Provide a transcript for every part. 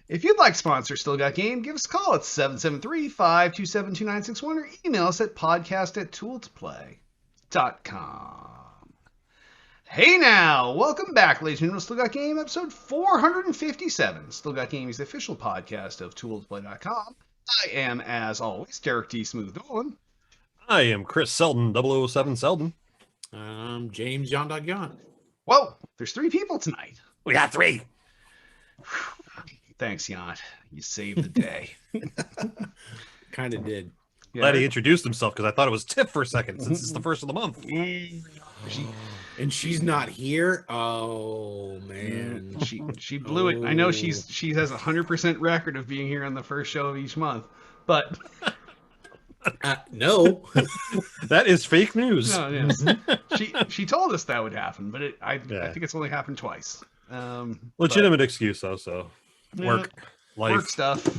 If you'd like to sponsor Still Got Game, give us a call at 773-527-2961 or email us at podcast@tooltoplay.com. Hey now, welcome back, ladies and gentlemen, to Still Got Game, episode 457. Still Got Game is the official podcast of tooltoplay.com. I am, as always, Derek D. Smooth Nolan. I am Chris Selden, 007 Selden. James John Dog Yon. Whoa, there's 3 people tonight. We got 3. Thanks, Jan. You saved the day. Kind of did. Yeah. Glad he introduced himself because I thought it was Tiff for a second since it's the first of the month. And she's not here. Oh man, she blew it. I know she has a 100% record of being here on the first show of each month, but no, that is fake news. no, yes. she told us that would happen, but I think it's only happened twice. Legitimate excuse though. So work, life,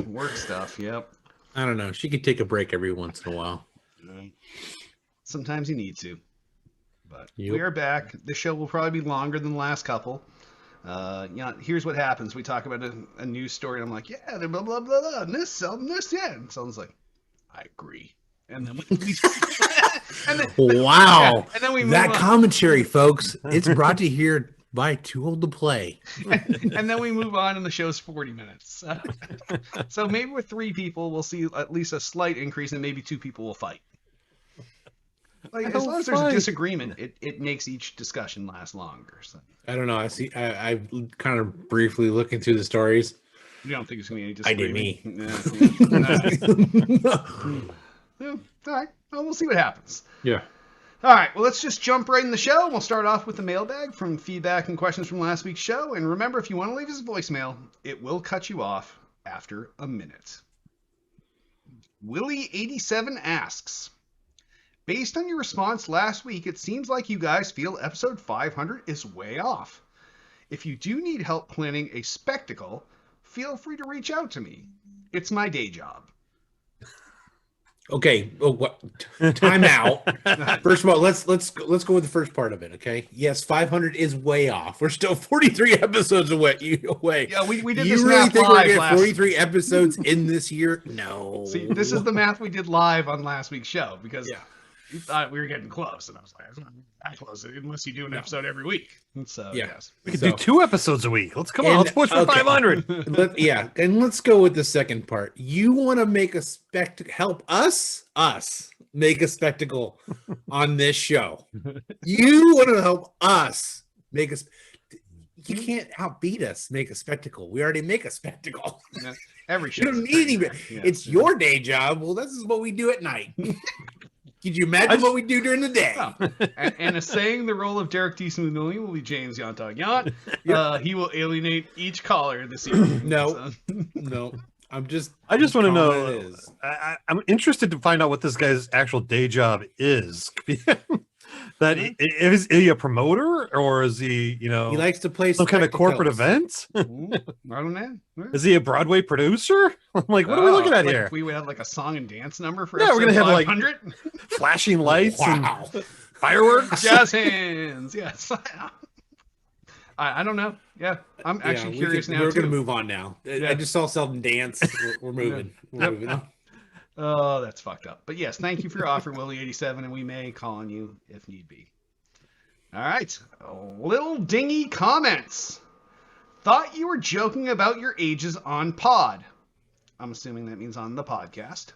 work stuff. Yep. I don't know. She could take a break every once in a while. Sometimes you need to. But Yep. We are back. The show will probably be longer than the last couple. Here's what happens. We talk about a news story, and I'm like, yeah, they're blah, blah, blah, blah, and this, and this, yeah. And someone's like, I agree. And then we Wow. Yeah, and then we move that on. commentary, folks. It's brought to you here by Too Old to Play. And then we move on, and the show's 40 minutes. So maybe with 3 people, we'll see at least a slight increase, and maybe 2 people will fight. Like, as long as there's a disagreement, it makes each discussion last longer. So I don't know. I've kind of briefly looking through the stories. you don't think it's going to be any I did disagreement? me. Yeah. All right. Well, we'll see what happens. Yeah. All right. Well, let's just jump right in the show. We'll start off with the mailbag from feedback and questions from last week's show. And remember, if you want to leave us a voicemail, it will cut you off after a minute. Willie87 asks, based on your response last week, it seems like you guys feel episode 500 is way off. If you do need help planning a spectacle, feel free to reach out to me. It's my day job. Okay. Oh, what? Time out. First of all, let's go with the first part of it. Okay. Yes, 500 is way off. We're still 43 episodes away. Yeah, we did You this really math think we're live gonna last. get 43 episodes in this year? No. See, this is the math we did live on last week's show because Yeah. we thought we were getting close, and I was like, "It's not that close unless you do an episode every week." And so Yeah. yes. We could do 2 episodes a week. Let's come on. And- Let's push for okay. 500. And let's go with the second part. You want to make a spectacle? Help us make a spectacle on this show. You want to help us make a. You can't outbeat us. Make a spectacle. We already make a spectacle. Yeah, every show. You don't need any. It's your day job. Well, this is what we do at night. Could you imagine what we do during the day? Oh, and saying the role of Derek D. Smooth will be James Yontag Yant. He will alienate each caller this evening. No. So- No, I just want to calling know. it is. I'm interested to find out what this guy's actual day job is. Is he a promoter or is he, He likes to play some kind of corporate spectacles. event? I don't know. Is he a Broadway producer? I'm like, what are we looking at like here? If we would have like a song and dance number for Yeah, we're gonna episode have, like, 500. Flashing lights Wow. and fireworks? Jazz hands. Yes. I don't know. Yeah, I'm actually curious now. We're too. going to move on now. Yeah. I just saw Selden dance. We're moving. We're moving on. Oh, that's fucked up. But yes, thank you for your offer, Willie87, and we may call on you if need be. All right. Little Dingy comments. Thought you were joking about your ages on pod. I'm assuming that means on the podcast.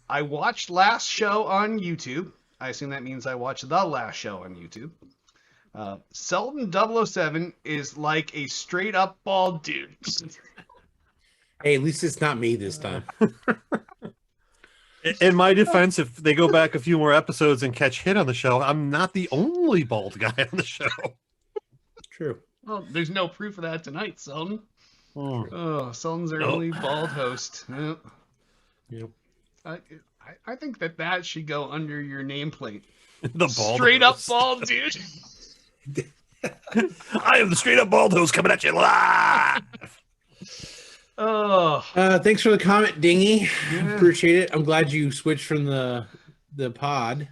I watched last show on YouTube. I assume that means I watched the last show on YouTube. Selden 007 is like a straight up bald dude. Hey, at least it's not me this time. In my defense, if they go back a few more episodes and catch hit on the show, I'm not the only bald guy on the show. True. Well, there's no proof of that tonight, Selden. Oh. Oh, Selden's our only bald host. Yep. Yep. I think that should go under your nameplate. The bald Straight up host. bald dude. I am the straight up bald host coming at you live. Oh, Thanks for the comment, Dingy. Yeah. Appreciate it. I'm glad you switched from the pod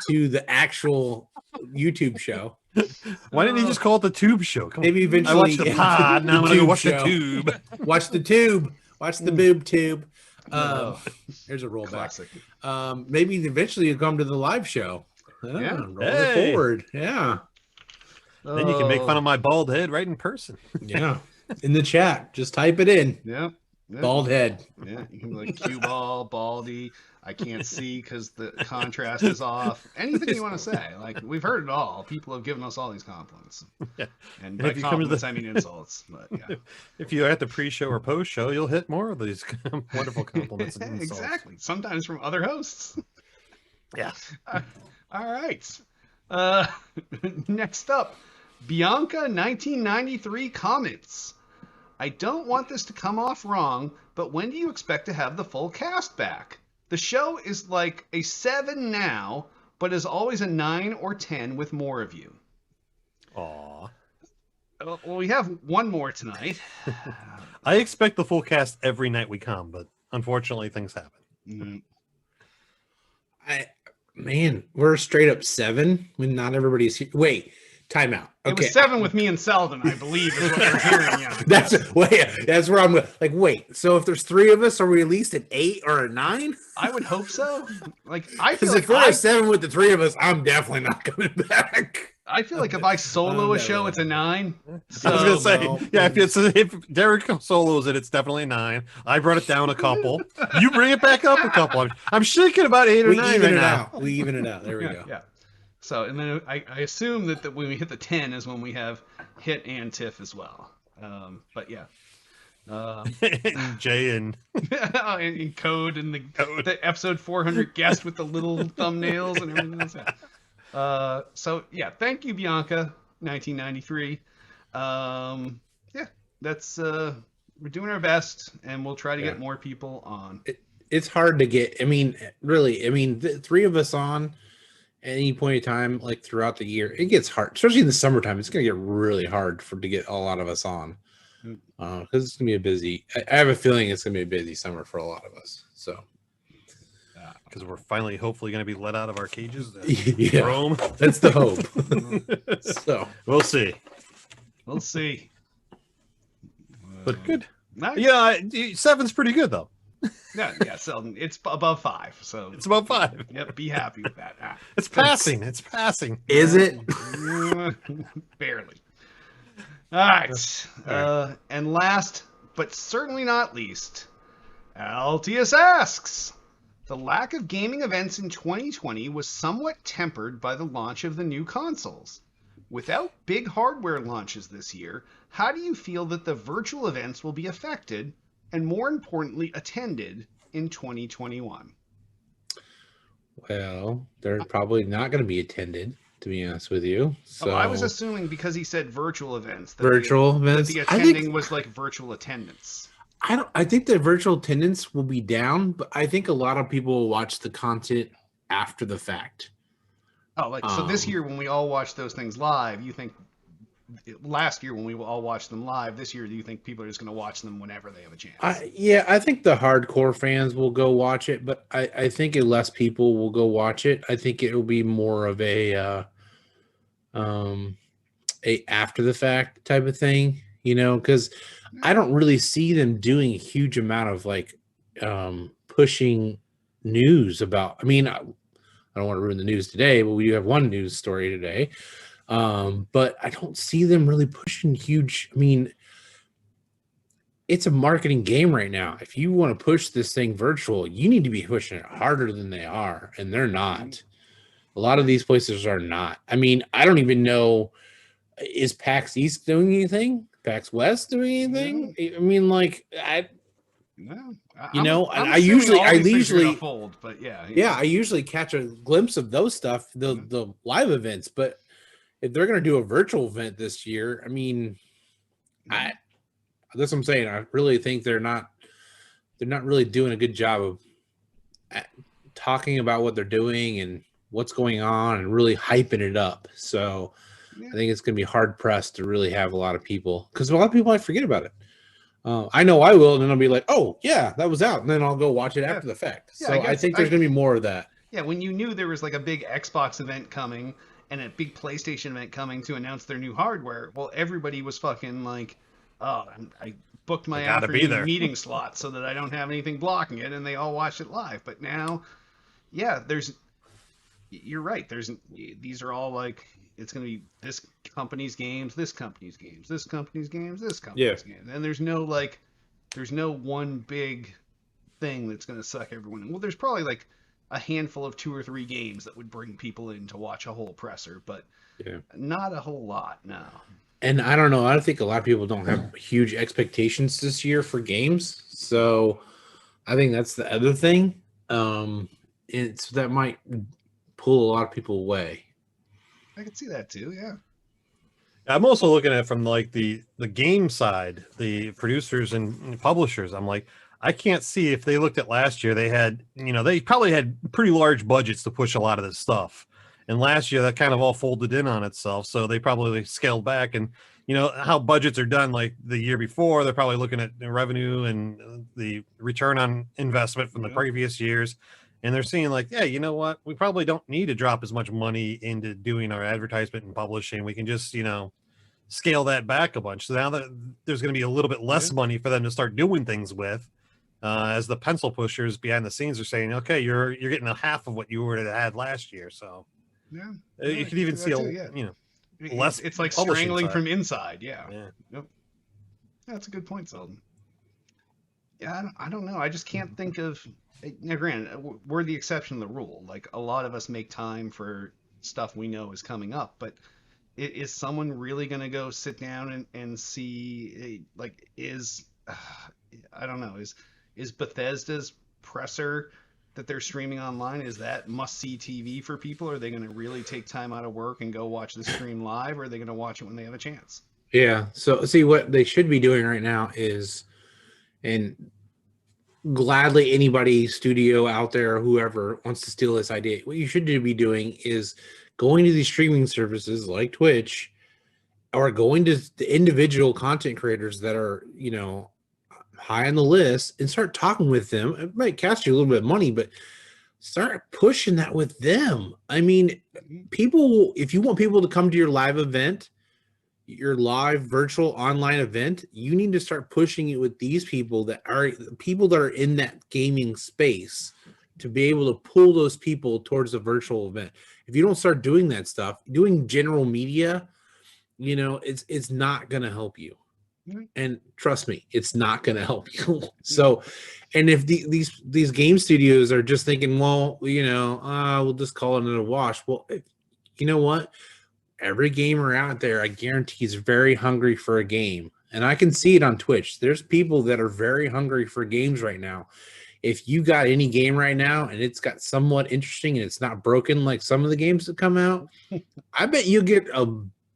to the actual YouTube show. Why didn't you just call it the Tube Show? Come Maybe on. I eventually watched the pod. Now I'm gonna go Tube watch Show. the Tube. Watch the tube. Watch the boob tube. Oh, There's a rollback. classic. Maybe eventually you come to the live show. Yeah. Roll it forward. Yeah. Then you can make fun of my bald head right in person. Yeah. In the chat. Just type it in. Yep. Bald head. Yeah, you can be like cue ball, baldy. I can't see because the contrast is off. Anything you want to say. Like, we've heard it all. People have given us all these compliments. Yeah. And And by if you come to compliments, I mean insults. But yeah. If you're at the pre-show or post-show, you'll hit more of these wonderful compliments and insults. Exactly. Sometimes from other hosts. Yeah. All right. Next up, Bianca 1993 comments. I don't want this to come off wrong, but when do you expect to have the full cast back? The show is like a 7 now, but is always a 9 or 10 with more of you. Aw. Well, we have one more tonight. I expect the full cast every night we come, but unfortunately things happen. Man, we're straight up 7 when not everybody's here. Wait, time out. It Okay. was 7 with me and Selden, I believe, is what we're hearing. Yeah. That's where I'm like, wait, so if there's 3 of us, are we at least an 8 or a 9? I would hope so. Like, I feel Because like if we're a 7 with the 3 of us, I'm definitely not coming back. I feel like if I solo a show, it's a 9. So, I was gonna say, no. yeah, if Derek solos it, it's definitely a 9. I brought it down a couple. You bring it back up a couple. I'm shaking about 8 or 9 right now. We even it out. There we yeah, go. yeah. So, and then I assume that when we hit the 10 is when we have Hit and Tiff as well. But yeah. Jay and in code and the episode 400 guest with the little thumbnails and everything else. So yeah, thank you, Bianca 1993. Yeah, that's we're doing our best, and we'll try to get more people on. It's hard to get. I mean, really. I mean, the 3 of us on at any point in time, like throughout the year, it gets hard, especially in the summertime. It's going to get really hard to get a lot of us on because it's going to be a busy. I have a feeling it's going to be a busy summer for a lot of us. So. because we're finally hopefully going to be let out of our cages. Yeah, Rome. that's the hope. So we'll see. We'll see. But good. Nice. Yeah, 7's pretty good though. Yeah, Selden. It's above 5, so It's about 5. Yep, be happy with that. It's passing. It's passing. is it? Barely. All right. And last, but certainly not least, Altius asks, the lack of gaming events in 2020 was somewhat tempered by the launch of the new consoles. Without big hardware launches this year, how do you feel that the virtual events will be affected and, more importantly, attended in 2021? Well, they're probably not going to be attended, to be honest with you. So I was assuming because he said virtual events. That virtual events. the attending was like virtual attendance. I think the virtual attendance will be down, but I think a lot of people will watch the content after the fact. Oh, like so this year when we all watched those things live, you think last year when we all watched them live, this year do you think people are just going to watch them whenever they have a chance? I think the hardcore fans will go watch it, but I think less people will go watch it. I think it will be more of a after the fact type of thing, because I don't really see them doing a huge amount of like pushing news about. I mean, I don't want to ruin the news today, but we do have one news story today. But I don't see them really pushing huge. I mean, it's a marketing game right now. If you want to push this thing virtual, you need to be pushing it harder than they are, and they're not. A lot of these places are not. I mean, I don't even know, is PAX East doing anything? PAX West doing anything? I mean, like, No. I usually fold, but yeah, I usually catch a glimpse of those stuff, the live events, but if they're going to do a virtual event this year, I mean, that's what I'm saying. I really think they're not really doing a good job of talking about what they're doing and what's going on and really hyping it up. So I think it's going to be hard pressed to really have a lot of people, because a lot of people might forget about it. I know I will, and then I'll be like, oh yeah, that was out, and then I'll go watch it after the fact. So I think there's going to be more of that. Yeah, when you knew there was like a big Xbox event coming, and a big PlayStation event coming to announce their new hardware. Well, everybody was fucking like, oh, I booked my I gotta be afternoon there. meeting slot so that I don't have anything blocking it, and they all watched it live. But now, yeah, you're right. These are all like, it's going to be this company's games, this company's games, this company's games, this company's games. And there's no one big thing that's going to suck everyone in. Well, there's probably like a handful of 2 or 3 games that would bring people in to watch a whole presser, but not a whole lot, no. And I don't know. I think a lot of people don't have huge expectations this year for games. So I think that's the other thing. That might pull a lot of people away. I could see that too, yeah. I'm also looking at it from like the game side, the producers and publishers. I'm like, I can't see if they looked at last year, they had, they probably had pretty large budgets to push a lot of this stuff. And last year that kind of all folded in on itself. So they probably scaled back, and how budgets are done like the year before, they're probably looking at the revenue and the return on investment from the previous years. And they're seeing like, yeah, you know what? We probably don't need to drop as much money into doing our advertisement and publishing. We can just, scale that back a bunch. So now that there's going to be a little bit less money for them to start doing things with, as the pencil pushers behind the scenes are saying, okay, you're getting a half of what you would have had last year. So you could even see less. It's like strangling from inside. Yeah. Yep. That's a good point, Selden. Yeah, I don't know. I just can't think of. Now, granted, we're the exception to the rule. Like, a lot of us make time for stuff we know is coming up, but is someone really going to go sit down and see, like, I don't know, is Bethesda's presser that they're streaming online, is that must-see TV for people? Are they going to really take time out of work and go watch the stream live, or are they going to watch it when they have a chance? Yeah, so see, what they should be doing right now is, and gladly anybody, studio out there, whoever wants to steal this idea, what you should be doing is going to these streaming services like Twitch, or going to the individual content creators that are, high on the list, and start talking with them. It might cost you a little bit of money, but start pushing that with them. I mean, people, if you want people to come to your live event, your live virtual online event, you need to start pushing it with these people that are in that gaming space, to be able to pull those people towards the virtual event. If you don't start doing that stuff, doing general media, it's not going to help you. And trust me, it's not going to help you. So, and if these game studios are just thinking, well, we'll just call it a wash. Well, you know what? Every gamer out there, I guarantee, is very hungry for a game. And I can see it on Twitch. There's people that are very hungry for games right now. If you got any game right now and it's got somewhat interesting and it's not broken like some of the games that come out, I bet you'll get a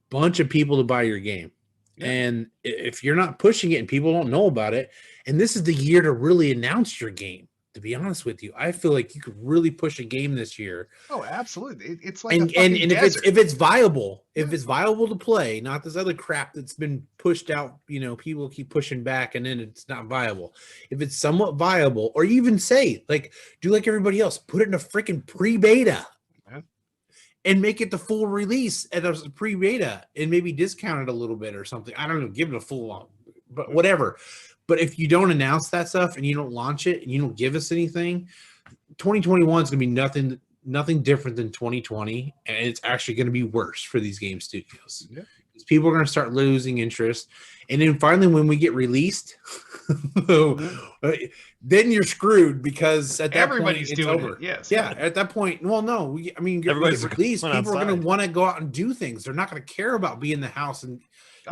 bunch of people to buy your game. Yeah. And if you're not pushing it and people don't know about it, and this is the year to really announce your game, to be honest with you, I feel like you could really push a game this year. Oh, absolutely. It's like and if it's viable, if it's viable to play, not this other crap that's been pushed out, people keep pushing back and then it's not viable. If it's somewhat viable, or even say, like, do like everybody else, put it in a freaking pre-beta. And make it the full release at a pre-beta, and maybe discount it a little bit or something. I don't know, give it a full, but whatever. But if you don't announce that stuff and you don't launch it and you don't give us anything, 2021 is going to be nothing different than 2020, and it's actually going to be worse for these game studios. Yeah. People are going to start losing interest, and then finally, when we get released, then you're screwed, because at that everybody's point, it's doing over. It. Yes. Yeah. At that point, well, no. Everybody's released. People are going to want to go out and do things. They're not going to care about being in the house, and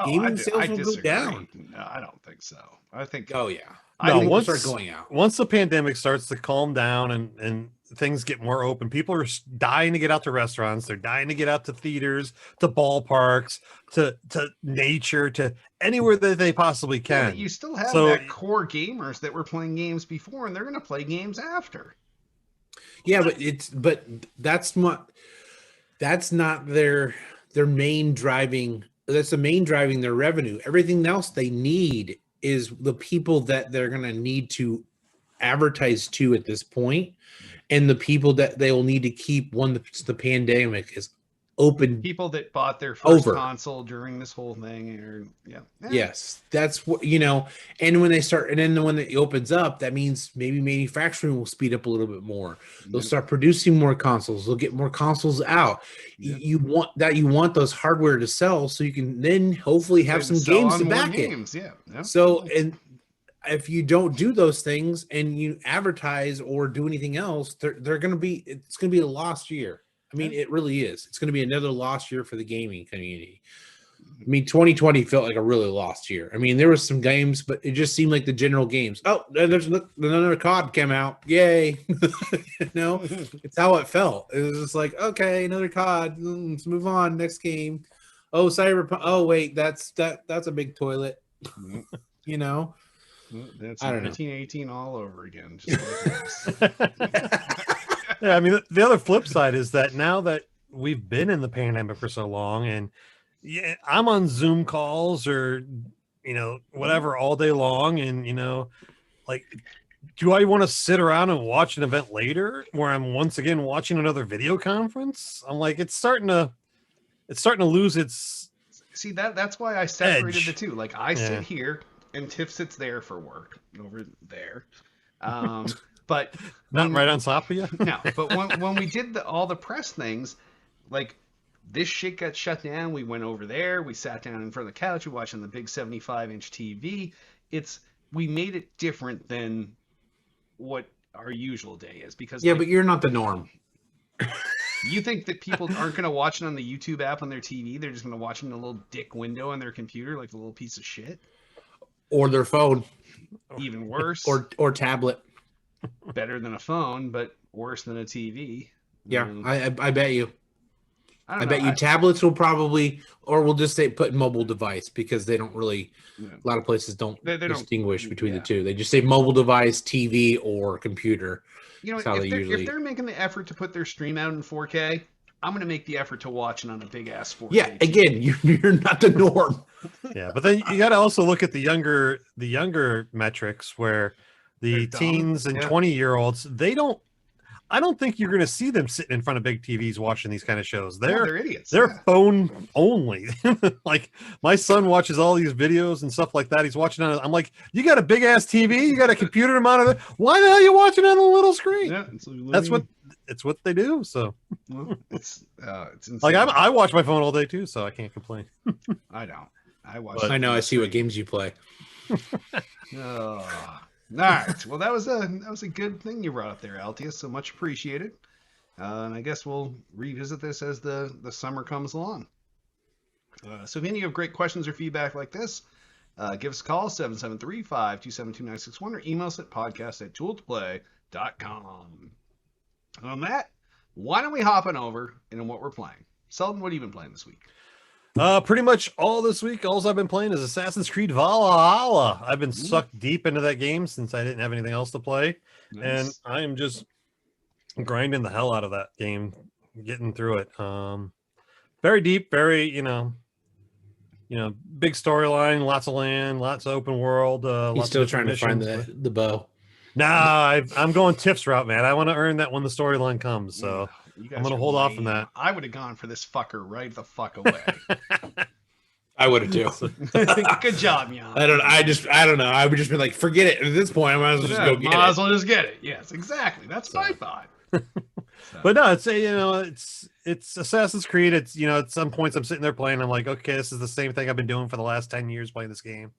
gaming sales will go down. No, I don't think so. I think. Oh yeah. I think we'll start going out once the pandemic starts to calm down and things get more open. People are dying to get out to restaurants. They're dying to get out to theaters, to ballparks, to nature, to anywhere that they possibly can. Yeah, you still have that core gamers that were playing games before, and they're going to play games after. Yeah, but that's not their main driving. That's the main driving their revenue. Everything else they need is the people that they're going to need to advertise to at this point, and the people that they will need to keep when the pandemic is open People that bought their first over. console during this whole thing, or Yes, that's what and when they start, and then when it opens up, that means maybe manufacturing will speed up a little bit more. They'll start producing more consoles. They'll get more consoles out. You want those hardware to sell, so you can then hopefully have some games to back it. Yeah. So, and if you don't do those things and you advertise or do anything else, it's going to be a lost year. I mean, it really is. It's going to be another lost year for the gaming community. I mean, 2020 felt like a really lost year. I mean, there was some games, but it just seemed like the general games. Oh, there's another COD came out. Yay. It's how it felt. It was just like, okay, another COD. Let's move on. Next game. Oh, Cyberpunk. Oh, wait, that's a big toilet. That's I don't know. 1918 all over again. Just like Yeah, I mean, the other flip side is that now that we've been in the pandemic for so long, and I'm on Zoom calls or whatever all day long, and like, do I want to sit around and watch an event later where I'm once again watching another video conference? I'm like, it's starting to lose its. See, that's why I separated edge. the two. Like, I sit here and Tiff sits there for work over there. But not right on top of you. No, but when we did all the press things, like, this shit got shut down. We went over there. We sat down in front of the couch. We watched on the big 75-inch TV. We made it different than what our usual day is, because but you're not the norm. You think that people aren't going to watch it on the YouTube app on their TV? They're just going to watch it in a little dick window on their computer, like a little piece of shit, or their phone, even worse, or tablet. Better than a phone, but worse than a TV. Yeah, I bet you. I bet you tablets will probably, or we'll just say put mobile device, because they don't really. A lot of places don't distinguish between the two. They just say mobile device, TV, or computer. If they're making the effort to put their stream out in 4K, I'm going to make the effort to watch it on a big ass 4K. Yeah, again, you're not the norm. Yeah, but then you got to also look at the younger metrics where the teens and 20-year-olds, I don't think you're going to see them sitting in front of big TVs watching these kind of shows. They're idiots. They're phone only. Like, my son watches all these videos and stuff like that. He's watching on. I'm like, you got a big ass TV, you got a computer to monitor. Why the hell are you watching on a little screen? Yeah, it's what they do. So it's insane. Like, I watch my phone all day too, so I can't complain. I don't. I know. I see what games you play. All right. Well, that was a good thing you brought up there, Altius. So much appreciated. And I guess we'll revisit this as the summer comes along. So if any of you have great questions or feedback like this, give us a call, 773-527-2961, or email us at podcast@tooltoplay.com. On that, why don't we hop on over into what we're playing? Selden, what have you been playing this week? Pretty much all this week, all I've been playing is Assassin's Creed Valhalla. I've been sucked deep into that game since I didn't have anything else to play. Nice. And I am just grinding the hell out of that game, getting through it. Very deep, very, big storyline, lots of land, lots of open world. He's still trying to find the bow. Nah, I'm going Tiff's route, man. I want to earn that when the storyline comes, so I'm going to hold off on that. I would have gone for this fucker right the fuck away. I would have too. Good job, Jan. I don't know. I would just be like, forget it. At this point, I might as well just go get it. Might as well just get it. Yes, exactly. That's my thought. But no, it's Assassin's Creed. It's, at some points I'm sitting there playing. I'm like, okay, this is the same thing I've been doing for the last 10 years playing this game.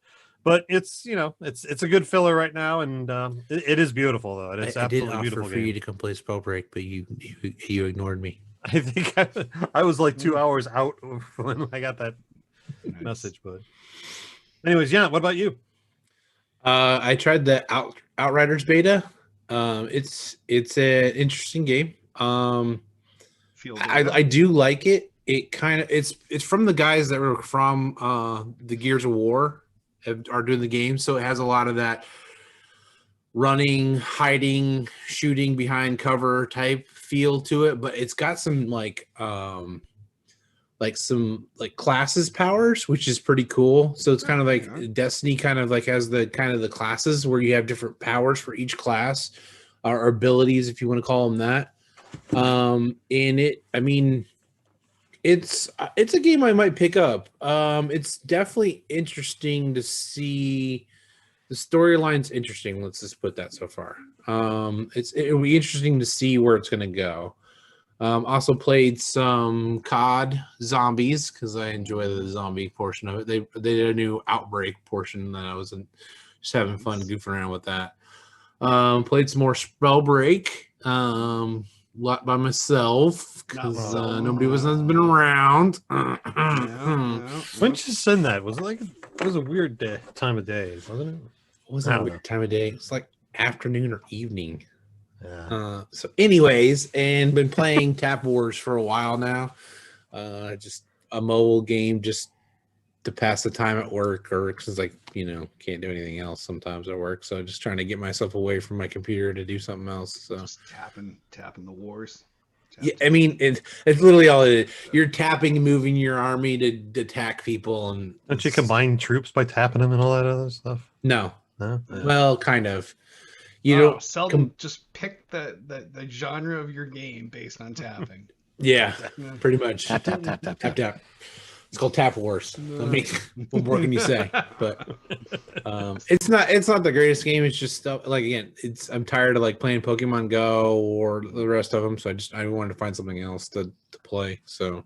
But it's it's a good filler right now, and it is beautiful though. It's absolutely beautiful. For you to come play Spell Break, but you ignored me. I think I was like 2 hours out when I got that message. But anyways, what about you? I tried the Outriders beta. It's an interesting game. I do like it. It kind of it's from the guys that were from the Gears of War. Are doing the game, so it has a lot of that running, hiding, shooting behind cover type feel to it, but it's got some some classes powers, which is pretty cool. So it's kind of like Destiny, kind of like has the classes where you have different powers for each class, or abilities, if you want to call them that. And It's a game I might pick up. It's definitely interesting to see. The storyline's interesting. Let's just put that so far. It'll be interesting to see where it's going to go. Also played some COD Zombies because I enjoy the zombie portion of it. They did a new Outbreak portion that I was just having fun goofing around with that. Played some more Spellbreak. Lot by myself because nobody has been around. When did you send that? Was it was a weird time of day, wasn't it? It wasn't a weird time of day. It's like afternoon or evening. Yeah. So anyways, and been playing Tap Wars for a while now. Just a mobile game just to pass the time at work, or because can't do anything else sometimes at work. So just trying to get myself away from my computer to do something else. So just tapping the wars. Yeah, I mean it's literally all it is. You're tapping and moving your army to attack people, and don't you combine troops by tapping them and all that other stuff? No. No? Well, kind of. You don't seldom just pick the genre of your game based on tapping. Yeah, pretty much. Tap, tap, tap, tap, tap. Tap. It's called Tap Wars. What more can you say? But it's not the greatest game. It's just stuff again. I'm tired of playing Pokemon Go or the rest of them. So I wanted to find something else to play. So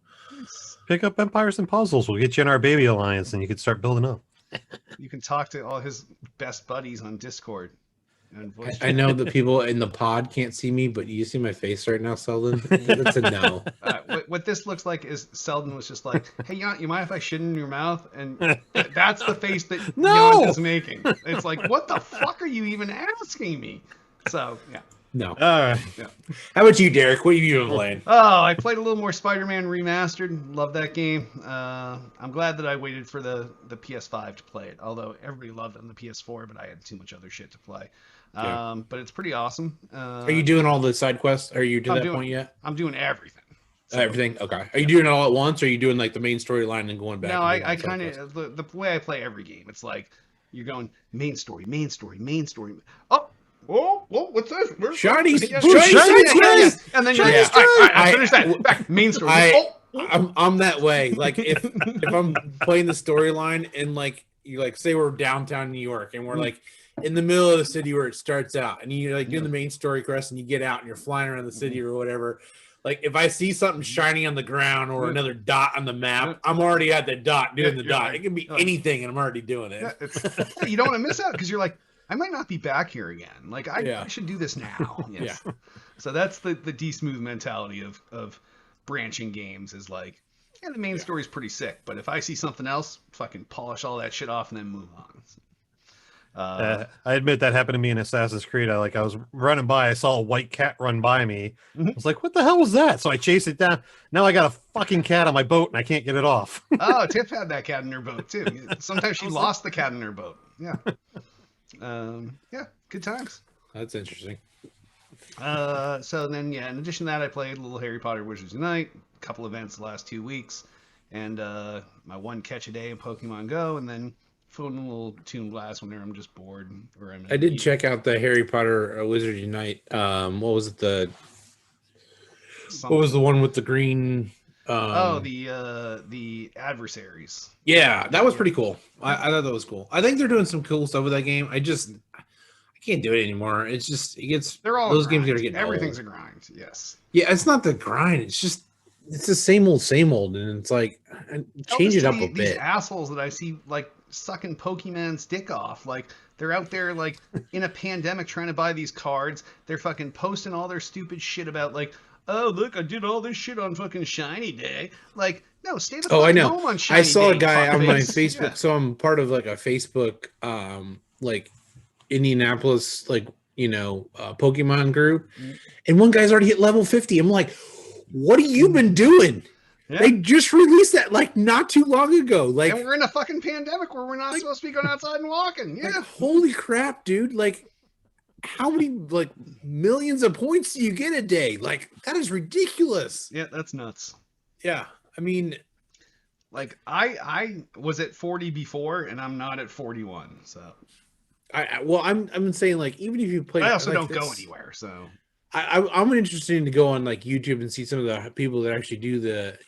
pick up Empires and Puzzles. We'll get you in our baby alliance, and you can start building up. You can talk to all his best buddies on Discord. I know that people in the pod can't see me, but you see my face right now, Selden. That's a no. What this looks like is Selden was just like, "Hey, you mind if I shit in your mouth?" And that's the face that Jan is making. It's like, what the fuck are you even asking me? So yeah. No. All right. Yeah. How about you, Derek? What have you been playing? Oh, I played a little more Spider-Man Remastered. Love that game. I'm glad that I waited for the PS5 to play it. Although everybody loved it on the PS4, but I had too much other shit to play. Yeah. But it's pretty awesome. Are you doing all the side quests? Are you to that point yet? I'm doing everything. So, everything? Okay. Are you doing it all at once, or are you doing the main storyline and going back? No, I kind of the way I play every game. It's like you're going main story. Oh, what's this? Shiny, yes. And then you're like, all right, I finished that. Back, main story. I'm that way. Like if I'm playing the storyline and you say we're downtown New York and we're in the middle of the city where it starts out, and you're doing the main story quest and you get out and you're flying around the city or whatever. If I see something shiny on the ground or another dot on the map, I'm already at the dot doing the dot. Right. It can be anything, and I'm already doing it. Yeah, you don't want to miss out because you're like, I might not be back here again. I should do this now. Yes. Yeah. So that's the D-Smooth mentality of branching games is the main story's pretty sick, but if I see something else, fucking polish all that shit off and then move on. I admit that happened to me in Assassin's Creed. I was running by, I saw a white cat run by me. I was like, what the hell was that? So I chased it down. Now I got a fucking cat on my boat and I can't get it off. Oh, Tiff had that cat in her boat too. Sometimes she lost the cat in her boat. Yeah. Yeah, good times. That's interesting. So then, in addition to that, I played a little Harry Potter Wizards Unite, a couple events the last 2 weeks, and my one catch a day in Pokemon Go, and then phone a little Toon Blast whenever I'm just bored. I did check out the Harry Potter Wizards Unite. What was it? What was the one with the green? The adversaries. Yeah, that was pretty cool. I thought that was cool. I think they're doing some cool stuff with that game. I can't do it anymore. It gets those games are getting everything's old. A grind. Yes. Yeah, it's not the grind. It's the same old, and it's change it up a bit. These assholes that I see sucking Pokemon's dick off, they're out there in a pandemic trying to buy these cards. They're fucking posting all their stupid shit about oh look, I did all this shit on fucking Shiny Day. No, stay the fuck home on Shiny Day. I saw a guy on my Facebook. Yeah. So I'm part of a Facebook Indianapolis Pokemon group, and one guy's already hit level 50. I'm like, what have you been doing? Yeah. They just released that not too long ago. And we're in a fucking pandemic where we're not supposed to be going outside and walking. Yeah. Holy crap, dude. How many millions of points do you get a day? That is ridiculous. Yeah, that's nuts. Yeah. I mean, I was at 40 before and I'm not at 41. So I'm saying even if you play, I also don't go anywhere. So I'm interested to go on YouTube and see some of the people that actually do the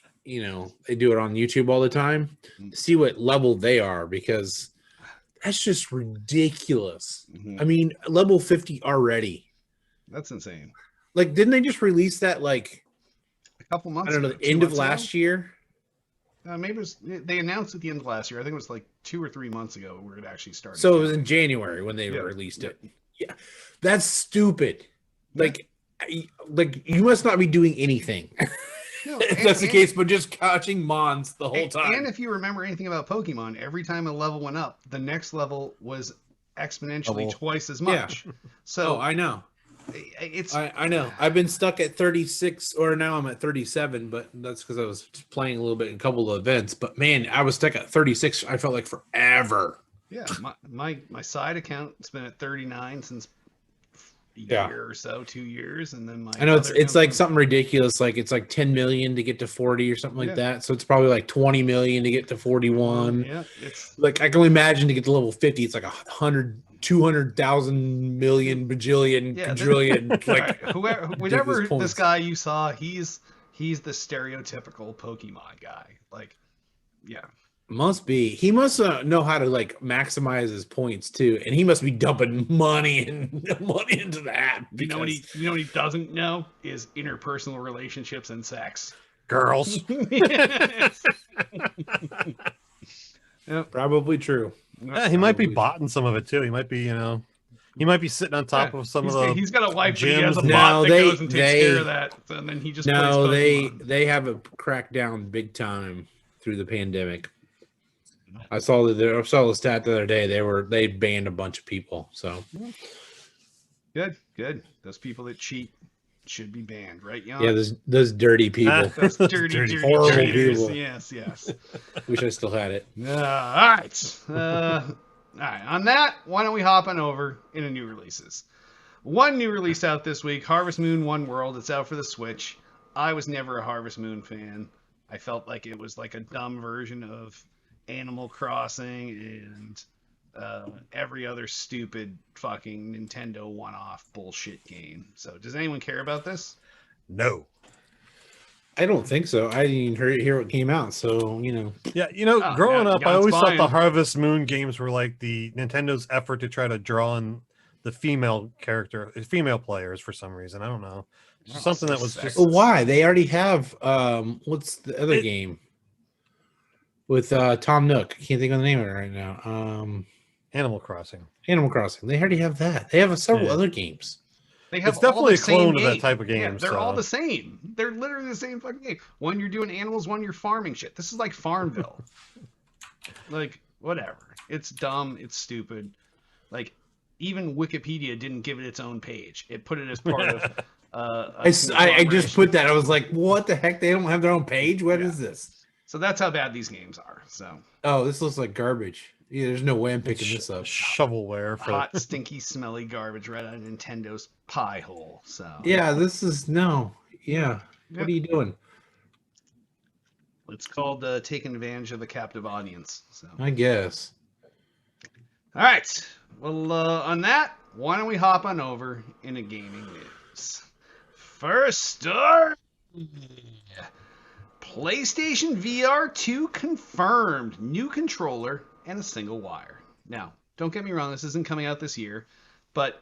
they do it on YouTube all the time, see what level they are, because that's just ridiculous. Mhm. I mean, level 50 already. That's insane. Like, didn't they just release that, like, A couple months I don't know, ago, the 2 end of months ago? last year? Maybe it was, they announced at the end of last year. I think it was like 2 or 3 months ago where it actually started. So it was in January when they Yeah, released yeah. it. Yeah, that's stupid. Yeah. Like you must not be doing anything. No, if that's the case, but just catching mons the whole time. And if you remember anything about Pokemon, every time a level went up, the next level was exponentially twice as much. Yeah. So I know. It's I know. I've been stuck at 36, or now I'm at 37, but that's because I was playing a little bit in a couple of events. But man, I was stuck at 36. I felt like forever. Yeah, my side account's been at 39 since a year or so, 2 years, and then I know it's like something ridiculous. Like it's like 10 million to get to 40 or something like that. So it's probably like 20 million to get to 41. Yeah, it's like I can only imagine to get to level 50. It's like 100, 200,000 million bajillion quadrillion. Like whatever this guy you saw, he's the stereotypical Pokemon guy. Like, yeah. Must be. He must know how to like maximize his points too, and he must be dumping money into that. You know what he doesn't know is interpersonal relationships and sex. Girls. Yep. Probably true. Yeah, he might be botting some of it too. He might be, he might be sitting on top of some of the. He's got a wife, but he has a gyms. bot that goes and takes care of that, and then he just plays Pokemon. they have a crackdown big time through the pandemic. I saw the stat the other day. They banned a bunch of people. So good. Those people that cheat should be banned, right, Jan? Yeah, those dirty people. Those dirty, horrible people. Yes. Wish I still had it. All right. All right. On that, why don't we hop on over into new releases? One new release out this week: Harvest Moon: One World. It's out for the Switch. I was never a Harvest Moon fan. I felt like it was like a dumb version of Animal Crossing and every other stupid fucking Nintendo one-off bullshit game. So does anyone care about this? No. I don't think so. I didn't even hear what came out. So, Yeah, growing up, I always thought the Harvest Moon games were like the Nintendo's effort to try to draw in the female players for some reason. I don't know. Something that was just... Why? They already have, what's the other game? With Tom Nook. I can't think of the name of it right now. Animal Crossing. They already have that. They have several other games. They have it's definitely a clone of that type of game. Yeah, they're all the same. They're literally the same fucking game. One you're doing animals, one you're farming shit. This is like Farmville. Like, whatever. It's dumb. It's stupid. Like, even Wikipedia didn't give it its own page. It put it as part of... I just put that. I was like, what the heck? They don't have their own page? What is this? So that's how bad these games are. So. Oh, this looks like garbage. Yeah, there's no way I'm picking this up. Shovelware for hot, stinky, smelly garbage right out of Nintendo's pie hole. So. Yeah, this is no. Yeah. What are you doing? It's called taking advantage of a captive audience. So. I guess. All right. Well, on that, why don't we hop on over into gaming news? First story. PlayStation VR 2 confirmed. New controller and a single wire. Now, don't get me wrong, this isn't coming out this year, but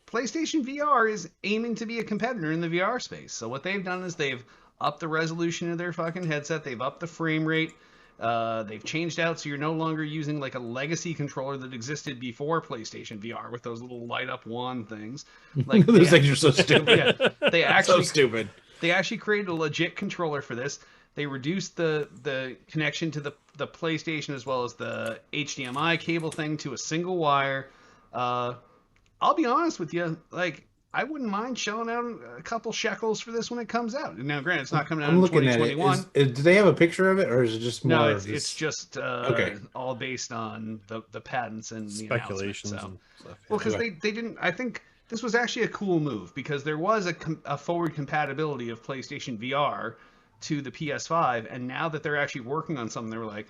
PlayStation VR is aiming to be a competitor in the VR space. So what they've done is they've upped the resolution of their fucking headset, they've upped the frame rate, they've changed out so you're no longer using like a legacy controller that existed before PlayStation VR with those little light up wand things. Like those things are so stupid. Yeah, they actually so stupid. They actually created a legit controller for this. They reduced the connection to the PlayStation as well as the HDMI cable thing to a single wire. I'll be honest with you, like I wouldn't mind shelling out a couple shekels for this when it comes out. Now, granted, it's not coming out in 2021. Do they have a picture of it, or is it just more? No, it's just all based on the patents and the speculations and stuff. Well, because they didn't. I think this was actually a cool move because there was a forward compatibility of PlayStation VR to the PS5, and now that they're actually working on something, they were like,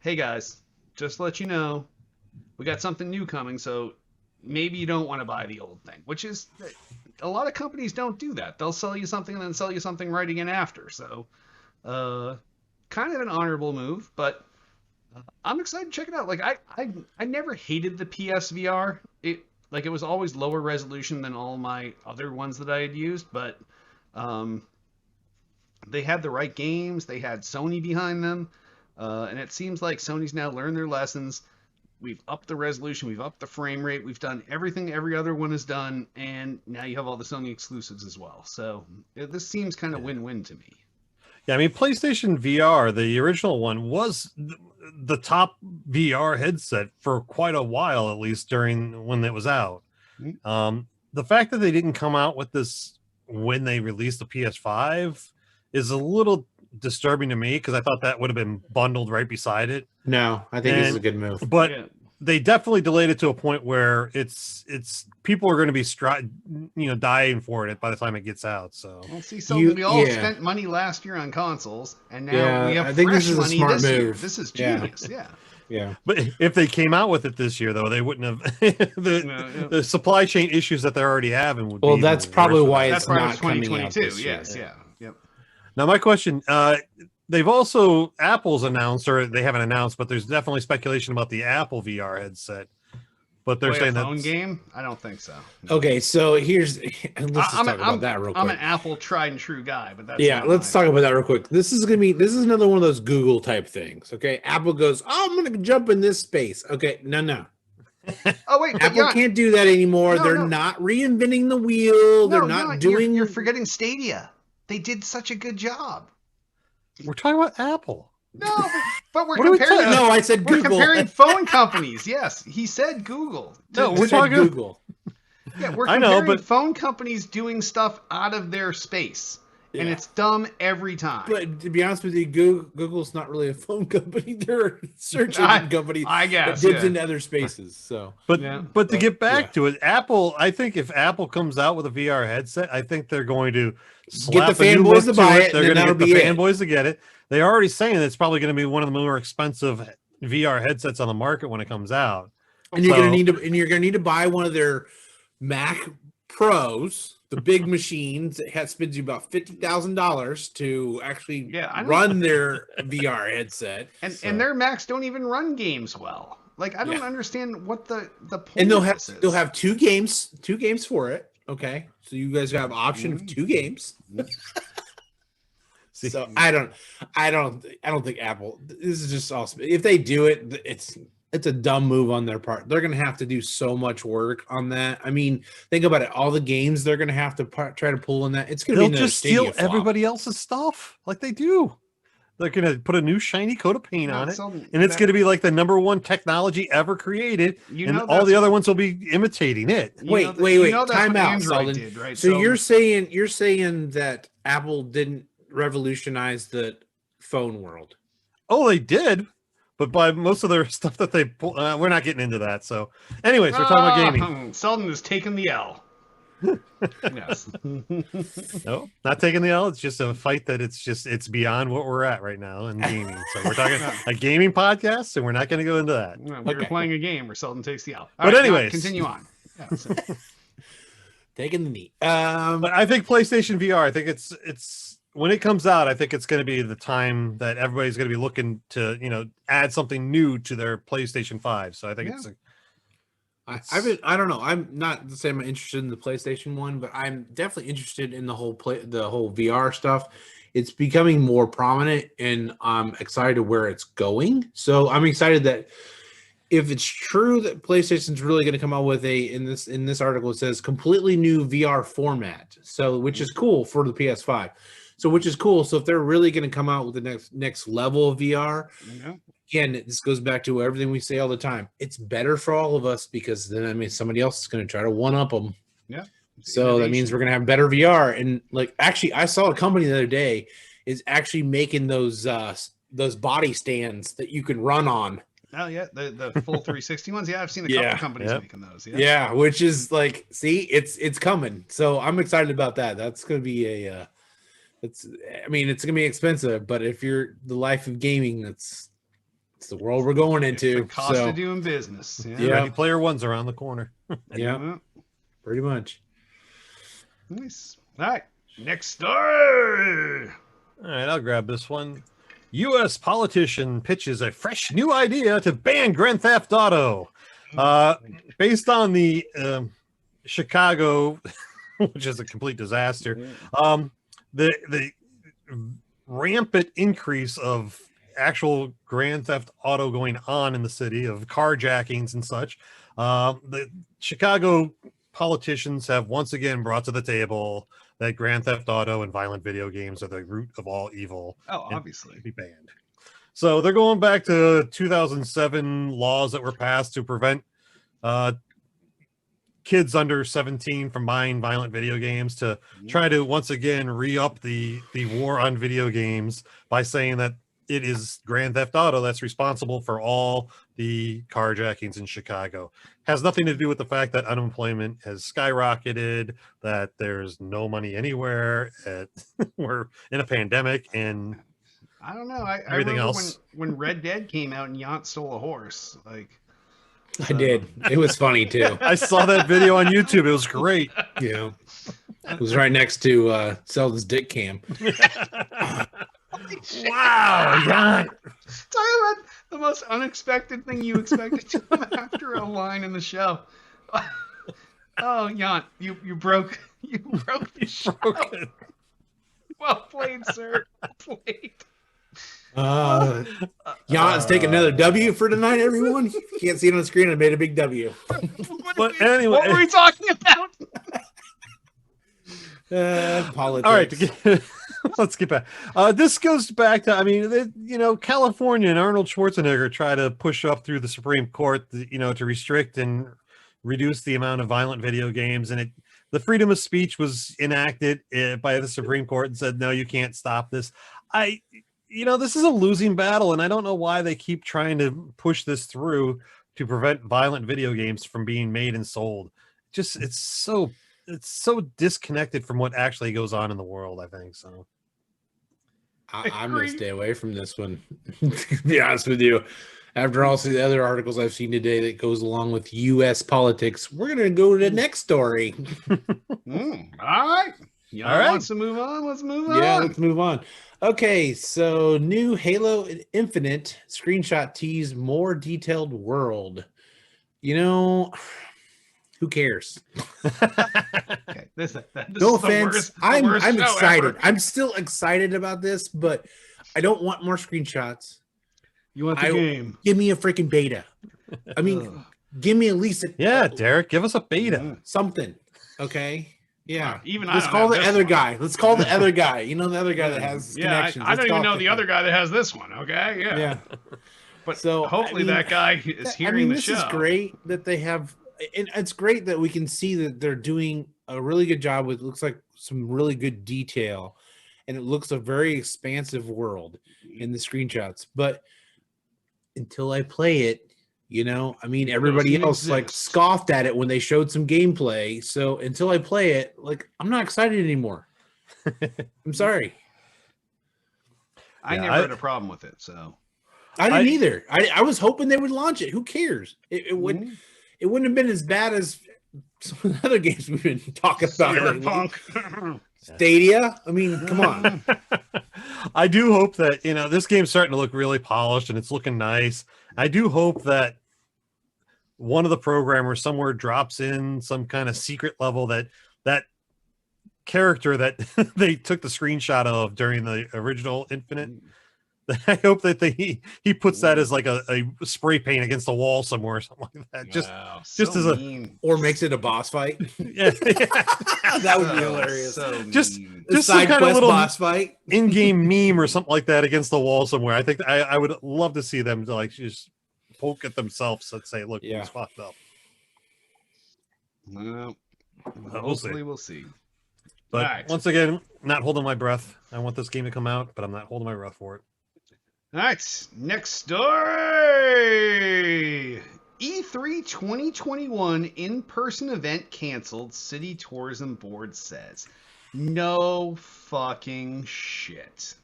hey guys, just to let you know, we got something new coming, so maybe you don't want to buy the old thing, which is, a lot of companies don't do that. They'll sell you something and then sell you something right again after. So kind of an honorable move, but I'm excited to check it out. Like I never hated the PSVR. It was always lower resolution than all my other ones that I had used, but um, they had the right games. They had Sony behind them, and it seems like Sony's now learned their lessons. We've upped the resolution, we've upped the frame rate, we've done everything every other one has done, and now you have all the Sony exclusives as well. So this seems kind of win-win to me. Yeah, I mean, PlayStation VR, the original one, was the top VR headset for quite a while, at least during when it was out. The fact that they didn't come out with this when they released the PS5 is a little disturbing to me, because I thought that would have been bundled right beside it. No, I think this is a good move. But Yeah. they definitely delayed it to a point where it's people are going to be dying for it by the time it gets out. So Well, see, so we all spent money last year on consoles, and now we have I think fresh this is a money smart this year. move. This is genius. Yeah. Yeah. but if they came out with it this year, though, they wouldn't have the supply chain issues that they're already having would Well, be that's even probably worse why That's it's part not of coming out 2022. this year. Yes. Yeah. Yep. Now, my question, they've also, Apple's announced, or they haven't announced, but there's definitely speculation about the Apple VR headset. But they're Play saying a phone that game? I don't think so. No. Okay, so let's just talk about that real quick. I'm an Apple tried and true guy, but that's Let's talk about that real quick. This is another one of those Google type things. Okay, Apple goes, oh, I'm gonna jump in this space. Okay, no. Oh wait, but Apple can't do that anymore. No, They're no. not reinventing the wheel. They're not doing. You're forgetting Stadia. They did such a good job. we're talking about Apple. No, but we're What are we comparing. talking- No, I said We're Google. comparing phone companies. Yes, he said Google. No, I we're said talking Google. Yeah, we're I comparing know, but- phone companies doing stuff out of their space, and Yeah. it's dumb every time. But to be honest with you, Google's not really a phone company. They're a search engine company I guess. that dips Yeah. into other spaces. So But Yeah. but to get back yeah. to it, Apple, I think if Apple comes out with a VR headset, I think they're going to Get slap the a new fanboys look to buy it, They're and then going to get the that'll be it. fanboys to get it. They're already saying it's probably going to be one of the more expensive VR headsets on the market when it comes out. and you're So- gonna need to buy one of their Mac Pros, the big machines that spends you about $50,000 to actually Yeah, I know. run their VR headset. And their Macs don't even run games well. Like I don't Yeah. understand what the point. And they'll of have this is. they'll have two games for it. Okay, so you guys have option of two games. See, So I don't think Apple. This is just awesome. If they do it, it's a dumb move on their part. They're gonna have to do so much work on that. I mean, think about it. All the games they're gonna have to try to pull in that. It's gonna they'll be another just steal Stadia flop. everybody else's stuff like they do. They're going to put a new shiny coat of paint on it, So and it's that- going to be like the #1 technology ever created, You and know all that's the other what- ones will be imitating it. you Wait, know that- wait, you wait. know that's Time what out, Android Selden. did, right? So you're saying that Apple didn't revolutionize the phone world. Oh, they did, but by most of their stuff that they pull, we're not getting into that. So, anyways, we're talking about gaming. Selden has taken the L. Yes. No, not taking the L. It's just a fight that it's beyond what we're at right now in gaming. So we're talking a gaming podcast, and we're not going to go into that. We were Okay. playing a game where Selden takes the L. But now anyways. continue on. Yeah, so- Taking the knee. But I think PlayStation VR. I think it's when it comes out. I think it's going to be the time that everybody's going to be looking to add something new to their PlayStation 5. So I think Yeah. I don't know. I'm not the same interested in the PlayStation one, but I'm definitely interested in the whole VR stuff. It's becoming more prominent, and I'm excited where it's going. So I'm excited that if it's true that PlayStation's really going to come out with in this article, it says completely new VR format. So which is cool for the PS5. So which is cool. So if they're really going to come out with the next level of VR, Yeah. again, this goes back to everything we say all the time. It's better for all of us because then somebody else is going to try to one up them. Yeah. So that means we're going to have better VR. And actually, I saw a company the other day is actually making those body stands that you can run on. Oh yeah, the full 360 ones. Yeah, I've seen a Yeah. couple companies Yep. making those. Yeah, which is see, it's coming. So I'm excited about that. That's going to be it's going to be expensive, but if you're the life of gaming, it's the world we're going into. The cost so of doing business. Yeah. Yeah. Ready Player One's around the corner. yeah, pretty much. Nice. All right. Next story. All right, I'll grab this one. U.S. politician pitches a fresh new idea to ban Grand Theft Auto. Based on the Chicago, which is a complete disaster, the rampant increase of actual Grand Theft Auto going on in the city, of carjackings and such, the Chicago politicians have once again brought to the table that Grand Theft Auto and violent video games are the root of all evil. Oh, obviously. Be banned. So they're going back to 2007 laws that were passed to prevent kids under 17 from buying violent video games, to try to once again re-up the war on video games by saying that it is Grand Theft Auto that's responsible for all the carjackings in Chicago. Has nothing to do with the fact that unemployment has skyrocketed, that there's no money anywhere, we're in a pandemic, and I don't know. I everything remember else. when Red Dead came out and Yant stole a horse. I did. It was funny too. I saw that video on YouTube. It was great. Yeah. It was right next to Zelda's dick cam. Wow, Jan. Talk about the most unexpected thing you expected to come after a line in the show. Oh, Yant, you broke the show. Well played, sir. Well played. Jan's taking another W for tonight, everyone. You can't see it on the screen. I made a big W. But anyway, what were we talking about? Politics. All right, let's get back. This goes back to, I mean, California and Arnold Schwarzenegger try to push up through the Supreme Court, to restrict and reduce the amount of violent video games, and the freedom of speech was enacted by the Supreme Court and said, no, you can't stop this. This is a losing battle, and I don't know why they keep trying to push this through to prevent violent video games from being made and sold. It's so disconnected from what actually goes on in the world, I think. So I'm going to stay away from this one, to be honest with you. After all the other articles I've seen today that goes along with U.S. politics, we're going to go to the next story. All right. Y'all wants to move on? Let's move on. Yeah, let's move on. Okay, so new Halo Infinite screenshot tease more detailed world. Who cares? Okay, this no offense. I'm excited. Ever. I'm still excited about this, but I don't want more screenshots. You want the game? Give me a freaking beta. I mean, give me at least Derek, give us a beta. Something. Okay. Yeah. Let's call the other guy. Let's call the other guy. The other guy that has connections. I don't even know the other guy that has this one. Okay. Yeah. Yeah. But so hopefully that guy is hearing the show. This is great that they have, and it's great that we can see that they're doing a really good job with, looks like some really good detail, and it looks a very expansive world in the screenshots. But until I play it, everybody else scoffed at it when they showed some gameplay. So until I play it, I'm not excited anymore. I'm sorry. I never had a problem with it, so I didn't either. I was hoping they would launch it. Who cares? It wouldn't have been as bad as some of the other games we've been talking about. Cyberpunk. Stadia. I mean, come on. I do hope that this game's starting to look really polished and it's looking nice. I do hope that one of the programmers somewhere drops in some kind of secret level that character that they took the screenshot of during the original Infinite. I hope that he puts that as like a spray paint against the wall somewhere or something like that. Just as mean. Or makes it a boss fight. Yeah. That would be hilarious. Just some some kind of little boss fight, in-game meme or something like that against the wall somewhere. I think I would love to see them just poke at themselves and say, "Look, it's fucked up." Well, hopefully we'll see. But once again, not holding my breath. I want this game to come out, but I'm not holding my breath for it. All right, next story. E3 2021 in-person event canceled, City Tourism Board says. No fucking shit.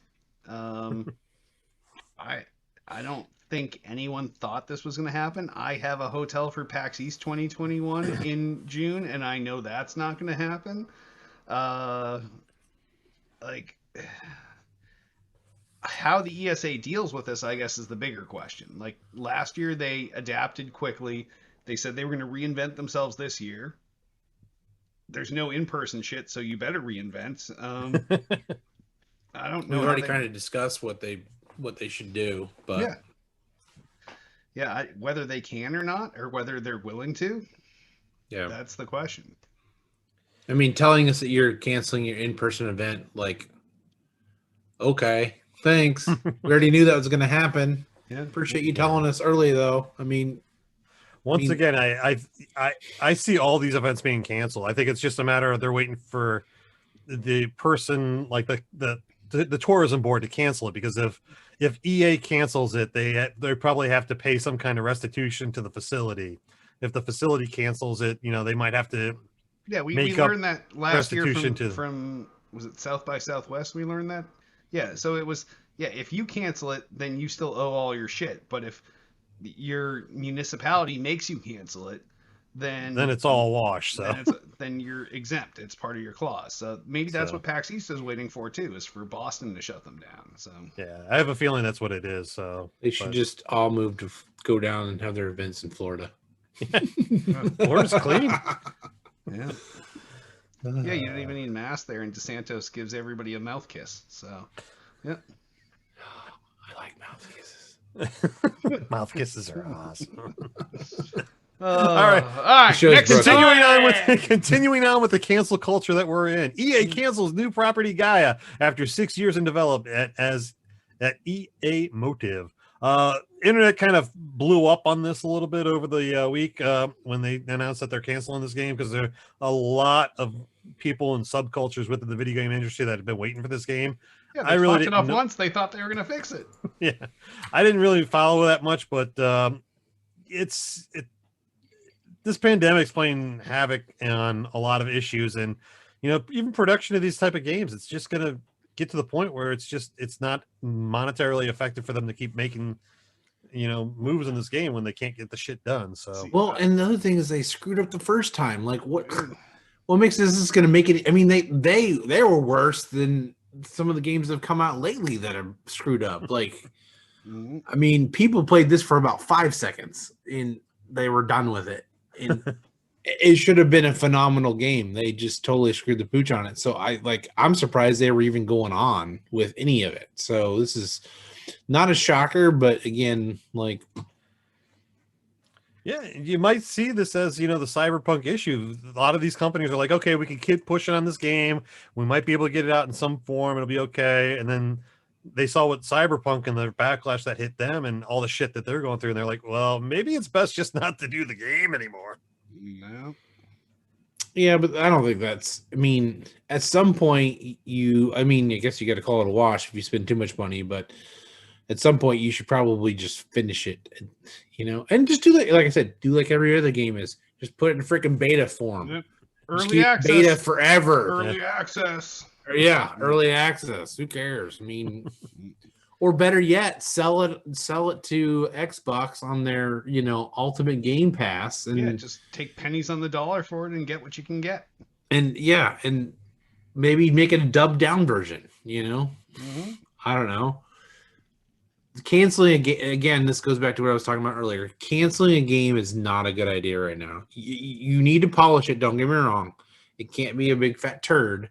I don't think anyone thought this was going to happen. I have a hotel for PAX East 2021 in June, and I know that's not going to happen. how the ESA deals with this, I guess, is the bigger question. Like last year, they adapted quickly. They said they were going to reinvent themselves this year. There's no in-person shit, so you better reinvent. I don't know We've how already they. kind of discussed what they should do, but Yeah, yeah. Whether they can or not, or whether they're willing to, yeah. that's the question. I mean, telling us that you're canceling your in-person event, like, okay, thanks. We already knew that was going to happen. Yeah. Appreciate you telling us early, though. I mean, Once again, I see all these events being canceled. I think it's just a matter of they're waiting for the person like the tourism board to cancel it, because if EA cancels it, they probably have to pay some kind of restitution to the facility. If the facility cancels it, they might have to Yeah, we make up learned that last year restitution from was it South by Southwest? We learned that. Yeah, so it was if you cancel it, then you still owe all your shit. But if your municipality makes you cancel it, then it's all a wash. So then you're exempt. It's part of your clause. So maybe that's what PAX East is waiting for too, is for Boston to shut them down. So yeah, I have a feeling that's what it is. So they should just all move to go down and have their events in Florida. Florida's clean. Yeah. Yeah, you don't even need masks there, and DeSantis gives everybody a mouth kiss. So, yeah. I like mouth kisses. Mouth kisses are awesome. All right. All right. Next, Continuing on with the cancel culture that we're in. EA cancels new property Gaia after 6 years in development as at EA Motive. Internet kind of blew up on this a little bit over the week when they announced that they're canceling this game, because there are a lot of people and subcultures within the video game industry that have been waiting for this game. Yeah, they fucked it up once. They thought they were going to fix it. Yeah, I didn't really follow that much, but this pandemic's playing havoc on a lot of issues, and even production of these type of games, it's just going to get to the point where it's not monetarily effective for them to keep making moves in this game when they can't get the shit done. So and the other thing is they screwed up the first time. Like what makes this going to make it? I mean, they were worse than some of the games that have come out lately that are screwed up. Like, I mean, people played this for about 5 seconds and they were done with it. And it should have been a phenomenal game. They just totally screwed the pooch on it. So I'm surprised they were even going on with any of it. So this is not a shocker, but again, yeah, you might see this as, the cyberpunk issue. A lot of these companies are like, okay, we can keep pushing on this game. We might be able to get it out in some form. It'll be okay. And then they saw what cyberpunk and the backlash that hit them and all the shit that they're going through. And they're like, well, maybe it's best just not to do the game anymore. No. Yeah, but I don't think that's, I mean, at some point I guess you got to call it a wash if you spend too much money, but at some point you should probably just finish it, and just do like I said, do like every other game is, just put it in freaking beta form. Yep. Early access. Beta forever. Early access. Yeah, early access. Who cares? I mean, or better yet, sell it to Xbox on their, Ultimate Game Pass, and just take pennies on the dollar for it and get what you can get. And and maybe make it a dubbed down version. I don't know. Canceling a game again. This goes back to what I was talking about earlier. Canceling a game is not a good idea right now. You need to polish it. Don't get me wrong. It can't be a big fat turd,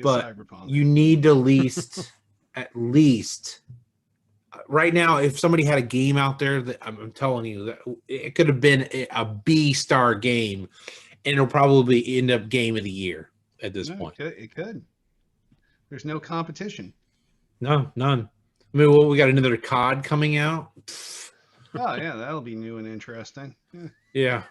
but you need to at least right now. If somebody had a game out there that I'm telling you that it could have been a B-star game, and it'll probably end up game of the year at this point. It could. There's no competition. No, none. I mean, we got another COD coming out. Oh yeah, that'll be new and interesting. Yeah.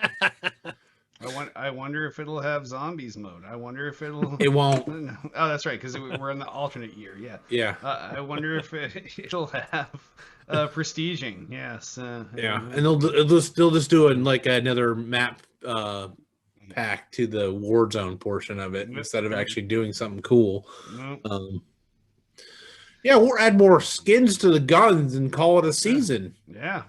I wonder if it'll have zombies mode. I wonder if it'll. It won't. Oh, that's right, because we're in the alternate year. Yeah. Yeah. I wonder if it'll have prestiging. Yes. Yeah, and they'll just do it like another map pack to the Warzone portion of it instead of actually doing something cool. Yeah, we'll add more skins to the guns and call it a season. Yeah.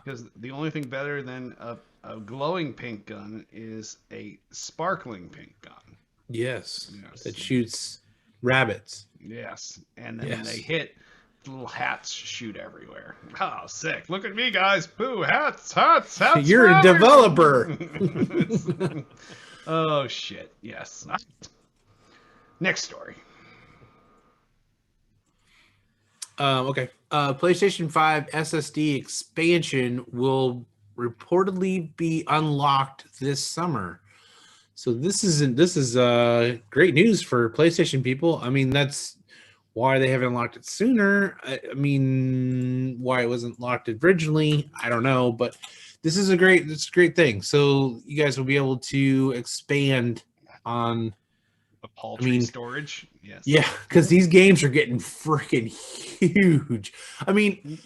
Because the only thing better than a glowing pink gun is a sparkling pink gun. Yes. That shoots rabbits. Yes, and then when Yes. they hit, the little hats shoot everywhere. Oh, sick! Look at me, guys! Boo! Hats! Hats! Hats! You're for a developer. everyone! Oh shit! Yes. Next story. Okay. PlayStation 5 SSD expansion will reportedly be unlocked this summer. So this is great news for PlayStation people. I mean, that's why they haven't unlocked it sooner. I mean, why it wasn't locked originally, I don't know, but this is a great thing. So you guys will be able to expand on. A paltry storage. Yes. Yeah, because these games are getting freaking huge. I mean,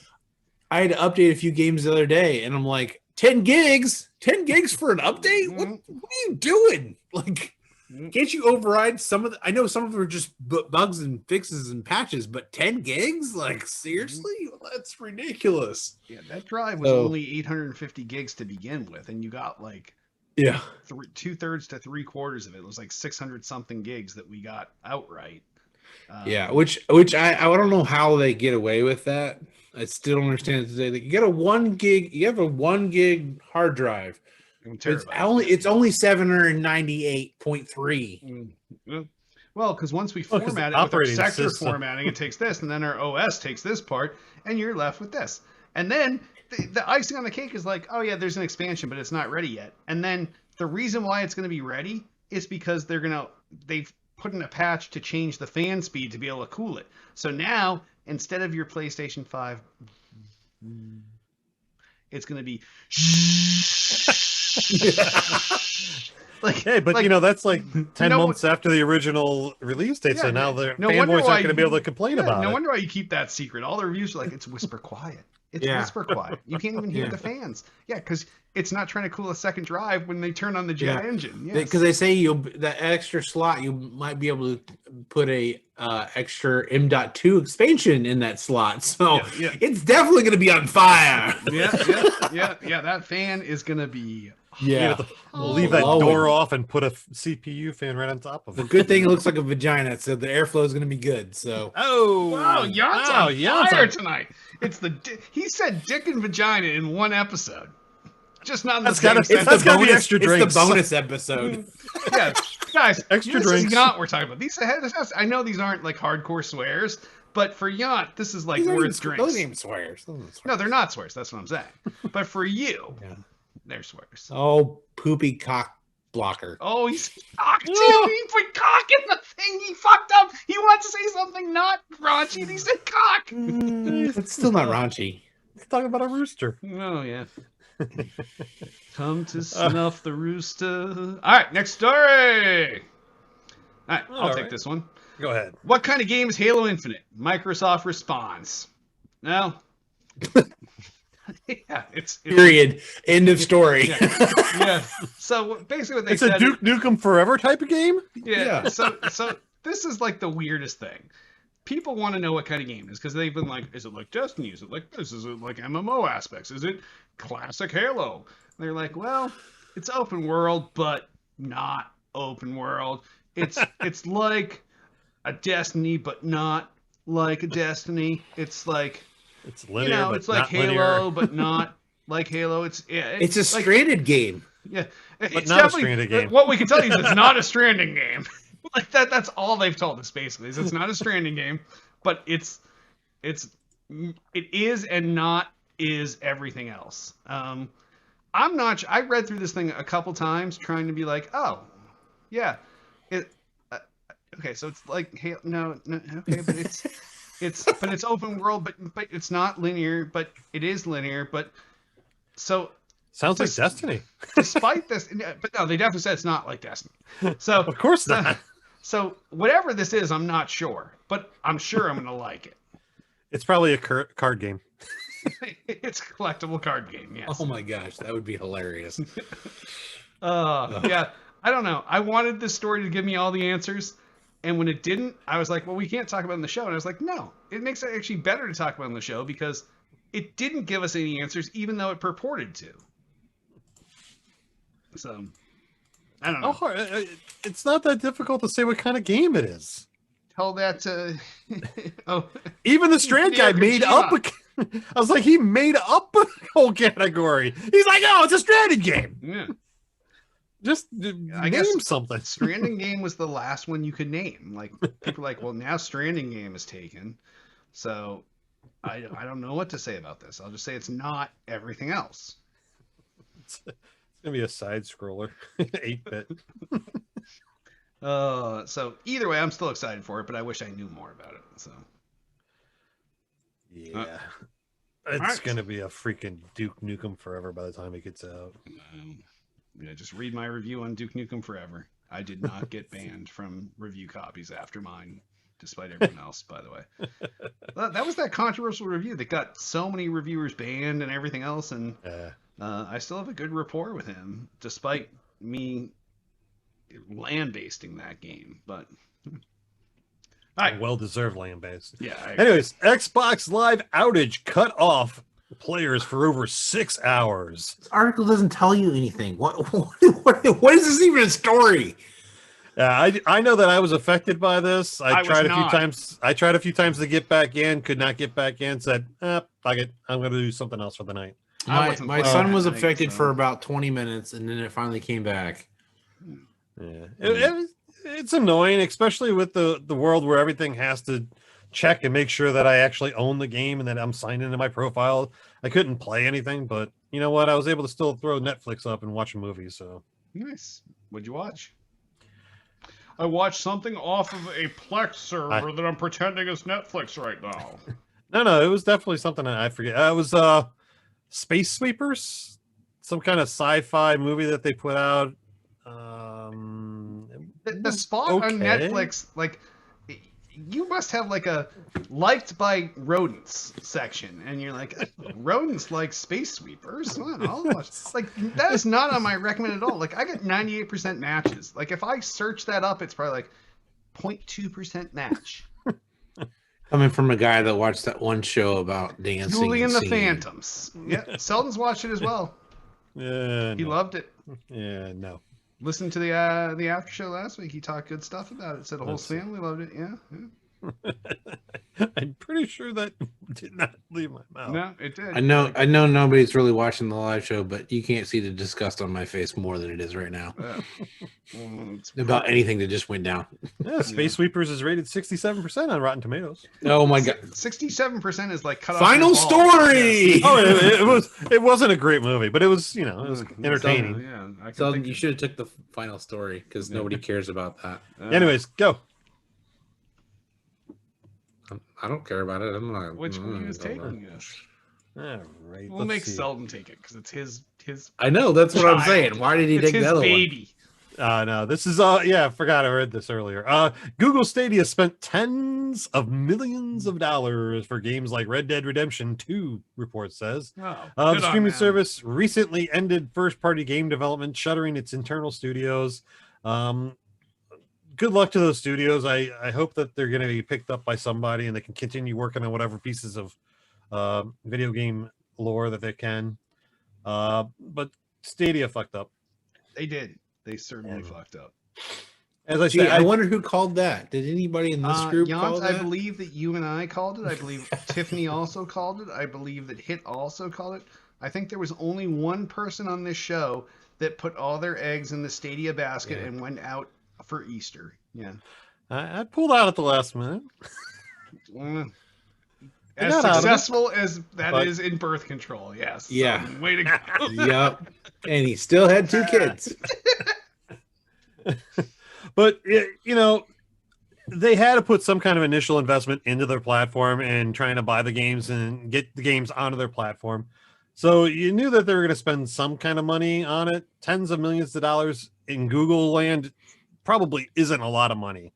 I had to update a few games the other day, and I'm like, 10 gigs for an update? What are you doing? Like, can't you override some of the? I know some of them are just bugs and fixes and patches, but 10 gigs? Like, seriously? That's ridiculous. Yeah, that drive was only 850 gigs to begin with, and you got like 2/3 to 3/4 of it. It was like 600 something gigs that we got outright. Yeah, which I don't know how they get away with that. I still don't understand it today. Like, you got a 1 gig, you have a 1 gig hard drive. It's only 798.3. Well, because once we format it with our sector formatting, it takes this, and then our OS takes this part, and you're left with this. And then the icing on the cake is like, oh yeah, there's an expansion, but it's not ready yet. And then the reason why it's going to be ready is because they've put in a patch to change the fan speed to be able to cool it. So now, instead of your PlayStation 5, it's going to be like, hey, but like, that's like 10 months after the original release date, so now the fanboys aren't going to be able to complain about it. No wonder why you keep that secret. All the reviews are like, it's whisper quiet. It's whisper quiet. You can't even hear the fans. Yeah, because it's not trying to cool a second drive when they turn on the jet engine. Because they say that extra slot, you might be able to put a extra M.2 expansion in that slot. So it's definitely going to be on fire. Yeah. That fan is going to be. We'll leave that door off and put a CPU fan right on top of it. The good thing it looks like a vagina, so the airflow is going to be good. So Jan's on fire tonight. It's he said dick and vagina in one episode. Just not in the same sentence. That's got to be extra drinks. It's the bonus episode. Yeah, guys, extra drinks. This is Yant we're talking about. I know these aren't like hardcore swears, but for Yant, this is like worth drinks. Those ain't swears. No, they're not swears. That's what I'm saying. But for you, they're swears. Oh, poopy cock blocker. Oh, he's cock too. He put cock in the thing. He fucked up. He wants to say something not raunchy, and he said cock. It's still not raunchy. He's talking about a rooster. Oh, yeah. Come to snuff the rooster. All right, next story. All right, I'll take this one. Go ahead. What kind of game is Halo Infinite? Microsoft responds. No. It's period. End of story. Yeah. So basically, what they said. It's a Duke Nukem Forever type of game. Yeah. So this is like the weirdest thing. People want to know what kind of game it is because they've been like, is it like Destiny? Is it like this? Is it like MMO aspects? Is it classic Halo? And they're like, well, it's open world, but not open world. It's like a Destiny, but not like a Destiny. It's like it's linear, but it's like Halo, but not like Halo. It's a stranded game. Yeah, but not a stranded game. What we can tell you is it's not a stranding game. Like that's all they've told us basically. Is it's not a stranding game, but it is and not is everything else. I'm not. I read through this thing a couple times trying to be like, oh, yeah, okay, so it's like hey, no, okay, but it's open world, but it's not linear, but it is linear, but so. Sounds like Destiny. Despite this, but no, they definitely said it's not like Destiny. So of course not. So whatever this is, I'm not sure, but I'm sure I'm going to like it. It's probably a card game. It's a collectible card game, yes. Oh my gosh, that would be hilarious. Yeah, I don't know. I wanted this story to give me all the answers, and when it didn't, I was like, well, we can't talk about it in the show. And I was like, no, it makes it actually better to talk about it in the show because it didn't give us any answers, even though it purported to. So, I don't know. It's not that difficult to say what kind of game it is. tell that to Even the Strand guy made up. I was like, he made up a whole category. He's like, oh, it's a Stranded game. Yeah. Just I name guess something. Stranding game was the last one you could name. Like people are like, well, now Stranding game is taken. So I don't know what to say about this. I'll just say it's not everything else. It's gonna be a side scroller, 8-bit. So either way, I'm still excited for it, but I wish I knew more about it. So yeah, it's right. gonna be a freaking Duke Nukem Forever by the time it gets out. Yeah, just read my review on Duke Nukem Forever. I did not get banned from review copies after mine, despite everyone else, by the way. That was that controversial review that got so many reviewers banned and everything else, and I still have a good rapport with him, despite me land-basting that game. But all right. Well-deserved land-based. Yeah. Anyways, Xbox Live outage cut off players for over 6 hours. This article doesn't tell you anything. What is this even a story? Yeah, I know that I was affected by this. I tried a not. few times. I tried a few times to get back in, could not get back in. Said, fuck it, I'm going to do something else for the night. My son was affected for about 20 minutes, and then it finally came back. Yeah, it's annoying, especially with the world where everything has to check and make sure that I actually own the game and that I'm signed into my profile. I couldn't play anything, but you know what? I was able to still throw Netflix up and watch a movie. So nice. What'd you watch? I watched something off of a Plex server that I'm pretending is Netflix right now. No, it was definitely something I forget. It was Space Sweepers, some kind of sci-fi movie that they put out. The spot on Netflix, like, you must have like a liked by rodents section, and you're like, rodents like Space Sweepers. Like, that is not on my recommended at all. Like, I get 98% matches. Like, if I search that up, it's probably like 0.2% match. Coming from a guy that watched that one show about dancing. Julie and the singing. Phantoms. Yeah, Selden's watched it as well. Yeah, he loved it. Yeah, no. Listened to the after show last week. He talked good stuff about it. Said the whole family loved it. Yeah. I'm pretty sure that did not leave my mouth. No, it did. I know nobody's really watching the live show, but you can't see the disgust on my face more than it is right now. About anything that just went down. Yeah, Space Sweepers is rated 67% on Rotten Tomatoes. Oh my god. 67% is like cut off. Final story. Yes. It wasn't a great movie, but it was, it was entertaining. So you should have took the final story because nobody cares about that. Anyways, go. I don't care about it. I'm not. Which one he was taking? All right. We'll make Selden take it because it's his. I know that's what I'm saying. Why did he take the other baby? No, this is I forgot I read this earlier. Google Stadia spent tens of millions of dollars for games like Red Dead Redemption 2, report says. The streaming service recently ended first-party game development, shuttering its internal studios. Good luck to those studios. I hope that they're going to be picked up by somebody and they can continue working on whatever pieces of video game lore that they can. But Stadia fucked up. They did. They certainly fucked up. As I said, I wonder who called that. Did anybody in this group call that? I believe that you and I called it. I believe Tiffany also called it. I believe that Hit also called it. I think there was only one person on this show that put all their eggs in the Stadia basket and went out for Easter. Yeah. I pulled out at the last minute. As successful as that is in birth control, yes. Yeah. So, way to go. Yep. And he still had 2 kids. But, they had to put some kind of initial investment into their platform and trying to buy the games and get the games onto their platform. So you knew that they were going to spend some kind of money on it. Tens of millions of dollars in Google land probably isn't a lot of money.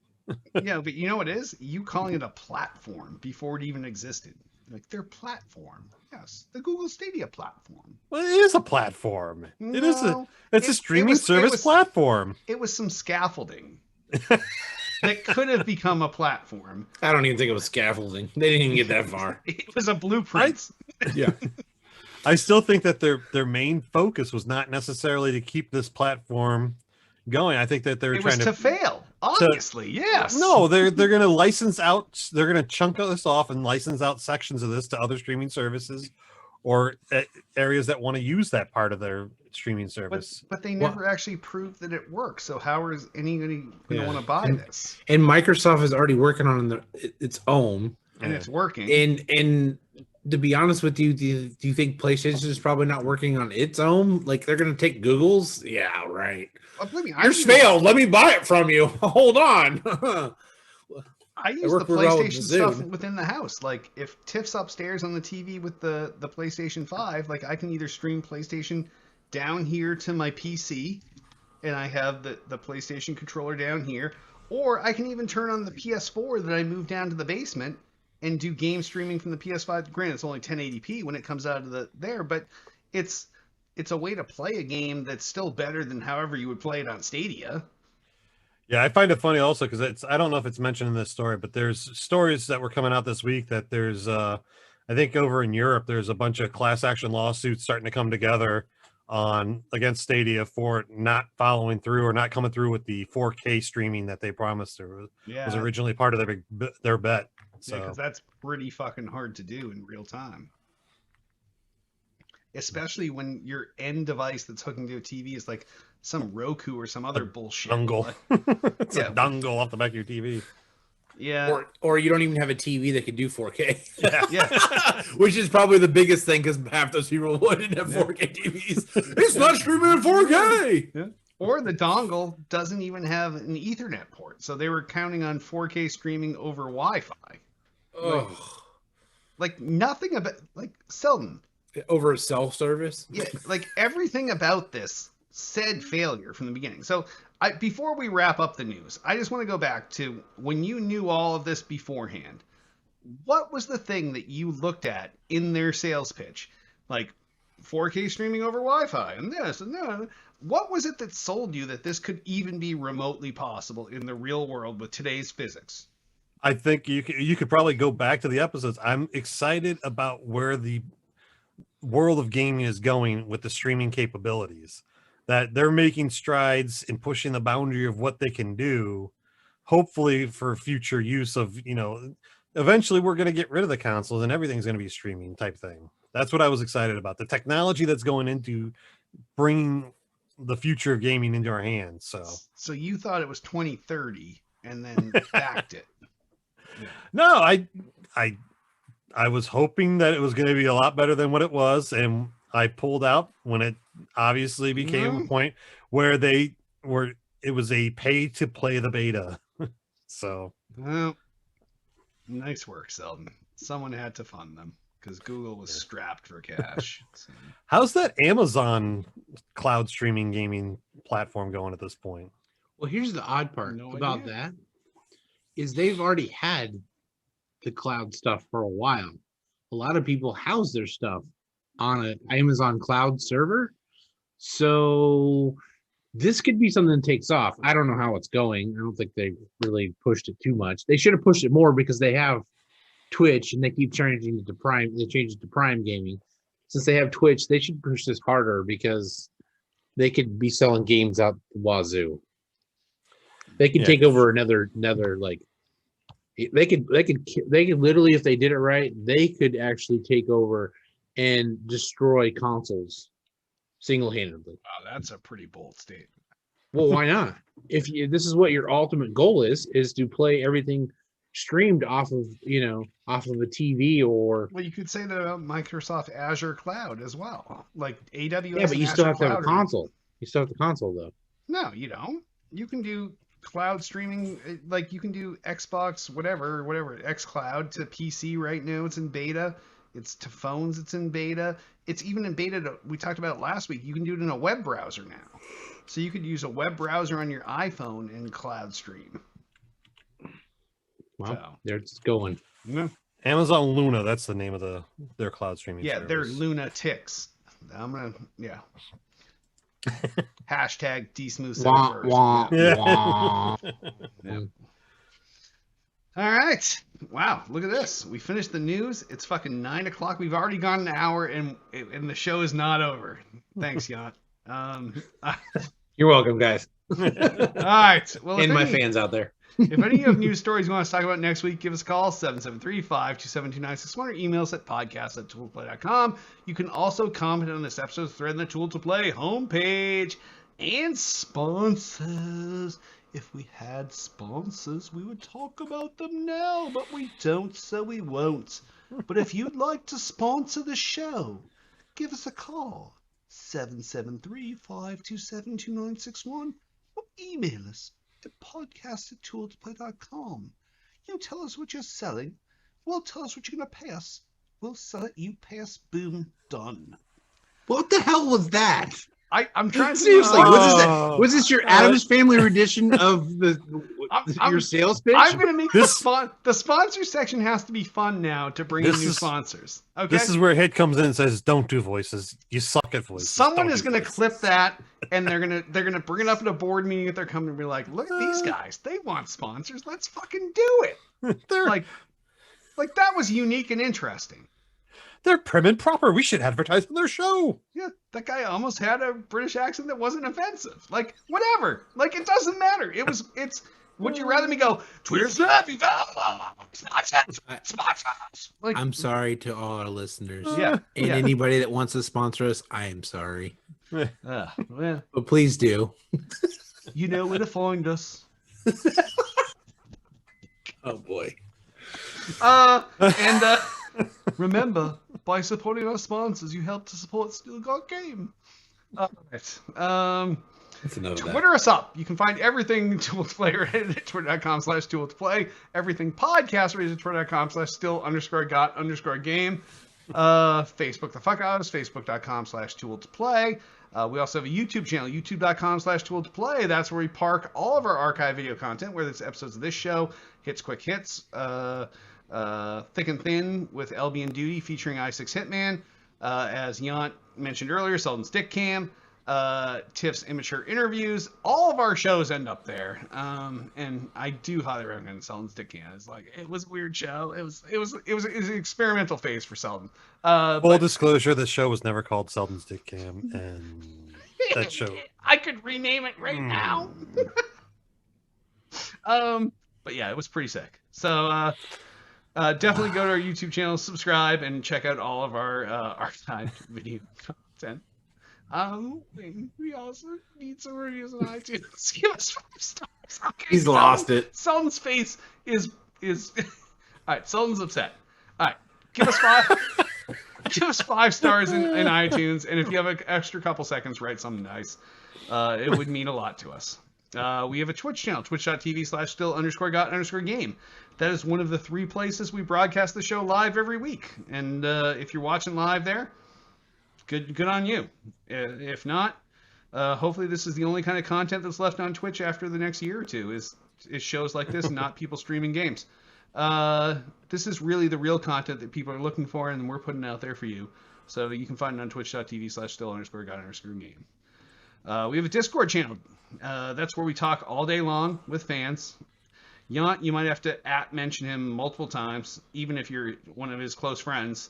Yeah, but you know what it is? You calling it a platform before it even existed. Like, their platform. Yes, the Google Stadia platform. Well, it is a platform. It's a streaming service platform. It was some scaffolding that could have become a platform. I don't even think it was scaffolding. They didn't even get that far. It was a blueprint. Yeah. I still think that their main focus was not necessarily to keep this platform going. I think that they're trying to fail. Obviously, yes. No, they're going to license out. They're going to chunk this off and license out sections of this to other streaming services, or areas that want to use that part of their streaming service. But they never actually proved that it works. So how is anybody going to want to buy this? And Microsoft is already working on its own, and it's working. And to be honest with you, do you think PlayStation is probably not working on its own? Like they're going to take Google's? Yeah, right. Yours failed. Let me buy it from you. Hold on. I use the PlayStation stuff within the house. Like if Tiff's upstairs on the TV with the PlayStation 5, like I can either stream PlayStation down here to my PC, and I have the PlayStation controller down here, or I can even turn on the PS4 that I moved down to the basement and do game streaming from the PS5. Granted, it's only 1080p when it comes out of there, but it's a way to play a game that's still better than however you would play it on Stadia. Yeah, I find it funny also because I don't know if it's mentioned in this story, but there's stories that were coming out this week that there's I think over in Europe there's a bunch of class action lawsuits starting to come together against Stadia for not following through or not coming through with the 4K streaming that they promised was originally part of their bet. So because that's pretty fucking hard to do in real time. Especially when your end device that's hooking to a TV is like some Roku or some other bullshit. Dongle. It's a dongle off the back of your TV. Yeah. Or you don't even have a TV that can do 4K. Yeah. Which is probably the biggest thing because half those people wouldn't have 4K TVs. It's not streaming in 4K. Yeah. Or the dongle doesn't even have an Ethernet port. So they were counting on 4K streaming over Wi-Fi. Oh. Like nothing about Selden. Over a self-service? Yeah, like everything about this said failure from the beginning. So before we wrap up the news, I just want to go back to when you knew all of this beforehand. What was the thing that you looked at in their sales pitch? Like 4K streaming over Wi-Fi and this and that. What was it that sold you that this could even be remotely possible in the real world with today's physics? I think you could probably go back to the episodes. I'm excited about where the world of gaming is going with the streaming capabilities, that they're making strides in pushing the boundary of what they can do, hopefully for future use of, eventually we're going to get rid of the consoles and everything's going to be streaming type thing. That's what I was excited about, the technology that's going into bringing the future of gaming into our hands. So you thought it was 2030 and then backed it. No, I was hoping that it was going to be a lot better than what it was, and I pulled out when it obviously became a point where it was a pay to play the beta. So, well, nice work, Selden. Someone had to fund them because Google was strapped for cash. So. How's that Amazon cloud streaming gaming platform going at this point? Well, here's the odd part about that is they've already had the cloud stuff for a while. A lot of people house their stuff on an Amazon cloud server. So this could be something that takes off. I don't know how it's going. I don't think they really pushed it too much. They should have pushed it more because they have Twitch and they keep changing it to Prime. They changed it to Prime Gaming. Since they have Twitch, they should push this harder because they could be selling games out the wazoo. They could take over another like they could literally, if they did it right, they could actually take over and destroy consoles single-handedly. Wow, that's a pretty bold statement. Well, why not? This is what your ultimate goal is to play everything streamed off of a TV or. Well, you could say that about Microsoft Azure Cloud as well, like AWS. Yeah, but you still have to have a console. You still have the console though. No, you don't. You can do cloud streaming, like you can do Xbox, whatever, xCloud to PC right now. It's in beta. It's to phones. It's in beta. It's even in beta. We talked about it last week. You can do it in a web browser now. So you could use a web browser on your iPhone and cloud stream. Wow, there it's going. Yeah. Amazon Luna, that's the name of their cloud streaming service. They're lunatics. Hashtag DSmooth. Yeah. All right. Wow. Look at this. We finished the news. It's fucking 9 o'clock. We've already gone an hour and the show is not over. Thanks, Yacht. You're welcome, guys. right. Well, And my fans out there. if any of you have news stories you want us to talk about next week, give us a call, 773-527-2961, or email us at podcast@tooltoplay.com. You can also comment on this episode's thread on the Tool to Play homepage. And sponsors. If we had sponsors, we would talk about them now, but we don't, so we won't. But if you'd like to sponsor the show, give us a call, 773-527-2961, or email us at podcast@tooltoplay.com. You tell us what you're selling, we'll tell us what you're going to pay us. We'll sell it, you pay us, boom, done. What the hell was that? I'm trying to Seriously, was this your Addams Family rendition of your sales pitch? I'm going to make the sponsor section has to be fun now to bring in new sponsors. Okay, this is where Head comes in and says, "Don't do voices. You suck at voices." Someone is going to clip that, and they're gonna bring it up at a board meeting at their company and be like, "Look at these guys. They want sponsors. Let's fucking do it." like that was unique and interesting. They're prim and proper. We should advertise on their show. Yeah, that guy almost had a British accent that wasn't offensive. Like, whatever. Like, it doesn't matter. It's. Would you rather me go, Twitter snappy, like, I'm sorry to all our listeners. Yeah. And anybody that wants to sponsor us, I am sorry. Well, but please do. You know where to find us. Oh, boy. Remember, by supporting our sponsors, you help to support Still Got Game. Right. Twitter us up. You can find everything Tool to Play rated at twitter.com/Tool to Play. Everything podcast rated at twitter.com/still_got_game. Facebook the fuck out of us, facebook.com/Tool to Play. We also have a YouTube channel, youtube.com/Tool to Play. That's where we park all of our archive video content, whether it's episodes of this show, Hits Quick Hits, Thick and Thin with LB and Duty featuring I6 Hitman, as Yant mentioned earlier, Selden's Dick Cam, Tiff's Immature Interviews. All of our shows end up there, and I do highly recommend Selden's Dick Cam. It's like, it was a weird show. It was an experimental phase for Selden. Full disclosure: the show was never called Selden's Dick Cam, and that show I could rename it right now. But yeah, it was pretty sick. So definitely go to our YouTube channel, subscribe, and check out all of our archived video content. We also need some reviews on iTunes. Give us 5 stars. Okay, he's lost it. Selden's face is all right. Selden's upset. All right, give us 5. Give us 5 stars in iTunes, and if you have an extra couple seconds, write something nice. It would mean a lot to us. We have a Twitch channel, twitch.tv/still_got_game. That is one of the 3 places we broadcast the show live every week. And if you're watching live there, good on you. If not, hopefully this is the only kind of content that's left on Twitch after the next year or two is shows like this, not people streaming games. This is really the real content that people are looking for, and we're putting out there for you. So you can find it on twitch.tv/still_got_game. We have a Discord channel. That's where we talk all day long with fans. Yant, you might have to mention him multiple times, even if you're one of his close friends.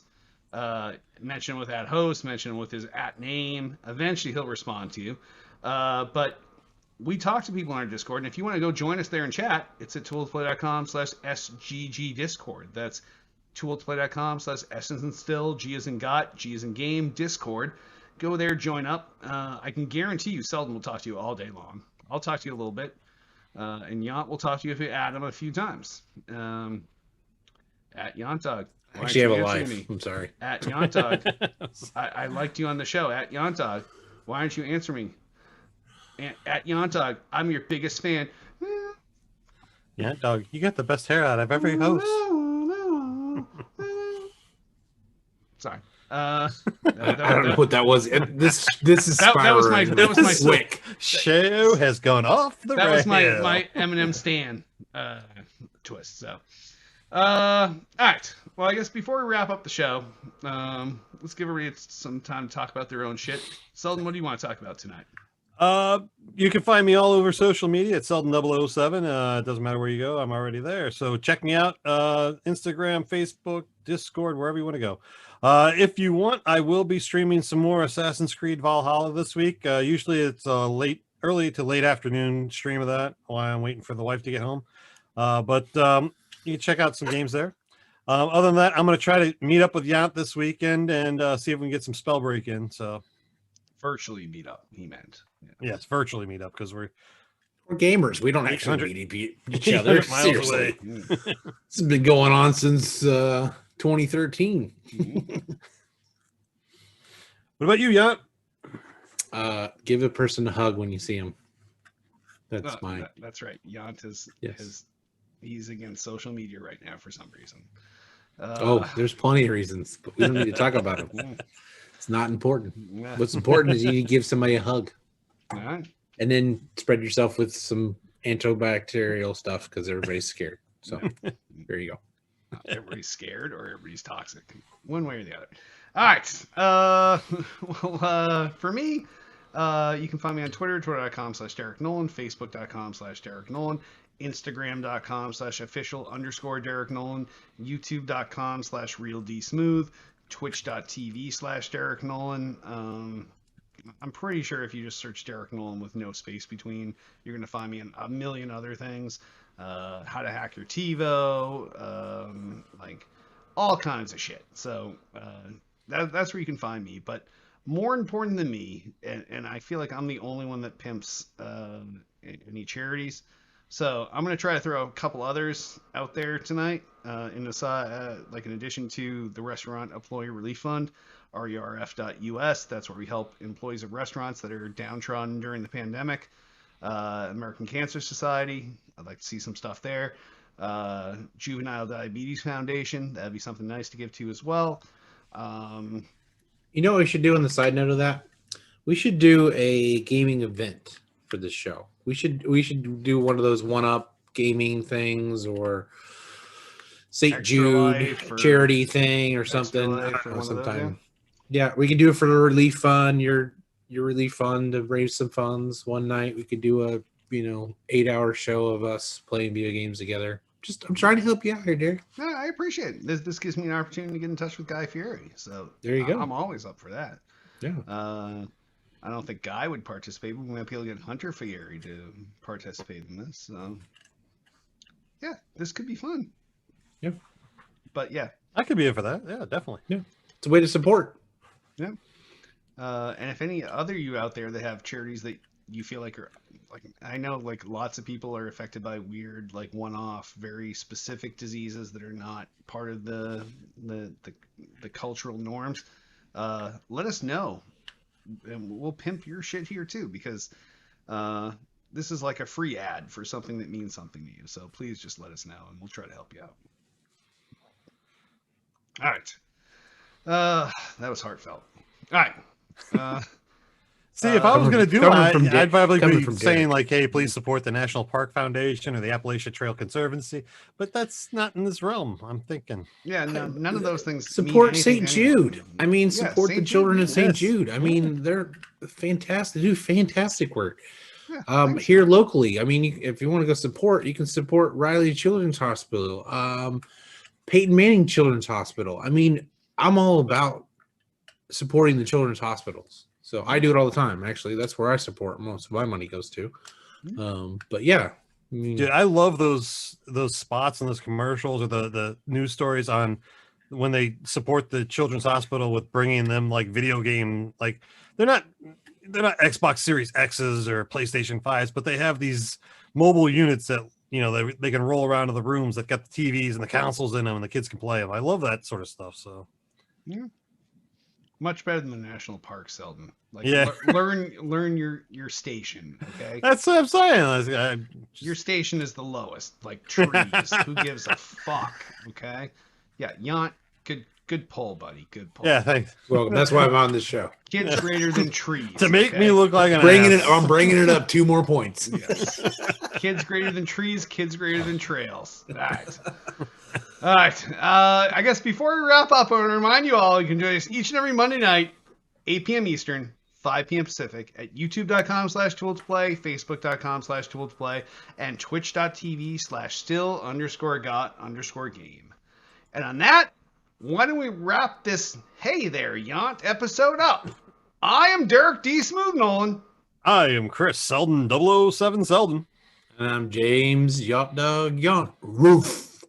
Mention him with @host, mention him with his @name. Eventually he'll respond to you. But we talk to people on our Discord, and if you want to go join us there and chat, it's at tooltoplay.com/SGG Discord. That's tooltoplay.com/S as in still, G as in got, G as in game, Discord. Go there, join up. I can guarantee you Selden will talk to you all day long. I'll talk to you a little bit. And Yant will talk to you if you add him a few times. @YantDog. I actually have a life. I'm sorry. @YantDog. I liked you on the show. @YantDog. Why aren't you answering me? @YantDog. I'm your biggest fan. YantDog, you got the best hair out of every host. Sorry. I don't know what that was. This is that was my wick. Show has gone off the rails. That was my Eminem Stan twist. So, all right. Well, I guess before we wrap up the show, let's give everybody some time to talk about their own shit. Selden, what do you want to talk about tonight? You can find me all over social media at Selden007. It doesn't matter where you go, I'm already there. So check me out, Instagram, Facebook, Discord, wherever you want to go. If you want, I will be streaming some more Assassin's Creed Valhalla this week. Usually it's late early to late afternoon stream of that while I'm waiting for the wife to get home. But you can check out some games there. Other than that, I'm going to try to meet up with Yant this weekend and see if we can get some spell break in. So virtually meet up, he meant. Yeah, it's virtually meet up because we're gamers. We don't actually meet each other. Miles Seriously. away. This has been going on since 2013. What about you, Yant? Give a person a hug when you see him. That's mine. That's right. Yant he's against social media right now for some reason. There's plenty of reasons, but we don't need to talk about them. It's not important. What's important is you need to give somebody a hug. And then spread yourself with some antibacterial stuff because everybody's scared. So there you go. Everybody's scared or everybody's toxic. One way or the other. All right. For me, you can find me on Twitter, twitter.com/Derek Nolan, facebook.com/Derek Nolan, Instagram.com/official_Derek Nolan, youtube.com/RealDSmooth, twitch.tv/Derek Nolan. I'm pretty sure if you just search Derek Nolan with no space between, you're going to find me in a million other things. How to hack your TiVo, like all kinds of shit. So that's where you can find me. But more important than me, and I feel like I'm the only one that pimps any charities. So I'm going to try to throw a couple others out there tonight in addition to the Restaurant Employee Relief Fund, RERF.US. That's where we help employees of restaurants that are downtrodden during the pandemic. American Cancer Society, I'd like to see some stuff there. Juvenile Diabetes Foundation, that'd be something nice to give to as well. You know what we should do on the side note of that? We should do a gaming event for this show. We should do one of those one-up gaming things or St. Extra Jude charity thing or something. I don't know, sometime. Yeah, we could do it for the relief fund. Your relief fund to raise some funds. One night we could do a 8-hour show of us playing video games together. I'm trying to help you out here, Derek. No, I appreciate it. This gives me an opportunity to get in touch with Guy Fieri. So there you go. I'm always up for that. Yeah. I don't think Guy would participate, but we might be able to get Hunter Fieri to participate in this. So yeah, this could be fun. Yeah. But yeah. I could be in for that. Yeah, definitely. Yeah. It's a way to support. Yeah. And if any other you out there that have charities that you feel like are like, I know like lots of people are affected by weird, like one-off, very specific diseases that are not part of the cultural norms. Let us know, and we'll pimp your shit here too, because this is like a free ad for something that means something to you. So please just let us know, and we'll try to help you out. All right. That was heartfelt. All right. See, if I was going to do it, I'd probably be saying Derek. like, hey, please support the National Park Foundation or the Appalachian Trail Conservancy. But that's not in this realm, I'm thinking. Yeah, no, none of those things. Support St. Jude. I mean, support the children of St. Yes. Jude. I mean, they're fantastic. They do fantastic work. Yeah, here locally. I mean, if you want to go support, you can support Riley Children's Hospital, Peyton Manning Children's Hospital. I mean, I'm all about supporting the children's hospitals. So I do it all the time. Actually, that's where I support most of my money goes to. But yeah, I mean, dude, I love those spots and those commercials or the news stories on when they support the children's hospital with bringing them like video game, like they're not Xbox Series X's or PlayStation 5s, but they have these mobile units that they can roll around to the rooms that got the TVs and the consoles in them, and the kids can play them. I love that sort of stuff. So yeah. Much better than the national park, Selden. Like, yeah. learn your station, okay? That's what I'm saying. Your station is the lowest, like trees. Who gives a fuck, okay? Yeah, Yant, good pull, buddy. Good pull. Yeah, thanks. Welcome. That's why I'm on this show. Kids greater than trees. To make me look like an I'm bringing it up 2 more points. Yes. Kids greater than trees, kids greater than trails. All right. I guess before we wrap up, I want to remind you all, you can join us each and every Monday night, 8 p.m. Eastern, 5 p.m. Pacific, at youtube.com/toolsplay, facebook.com/toolsplay, and twitch.tv/still_got_game. And on that, why don't we wrap this Hey There Yant episode up? I am Derek D. Smooth Nolan. I am Chris Selden, 007 Selden. And I'm James Yacht Dog Yacht Roof.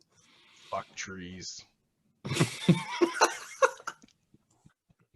Fuck trees.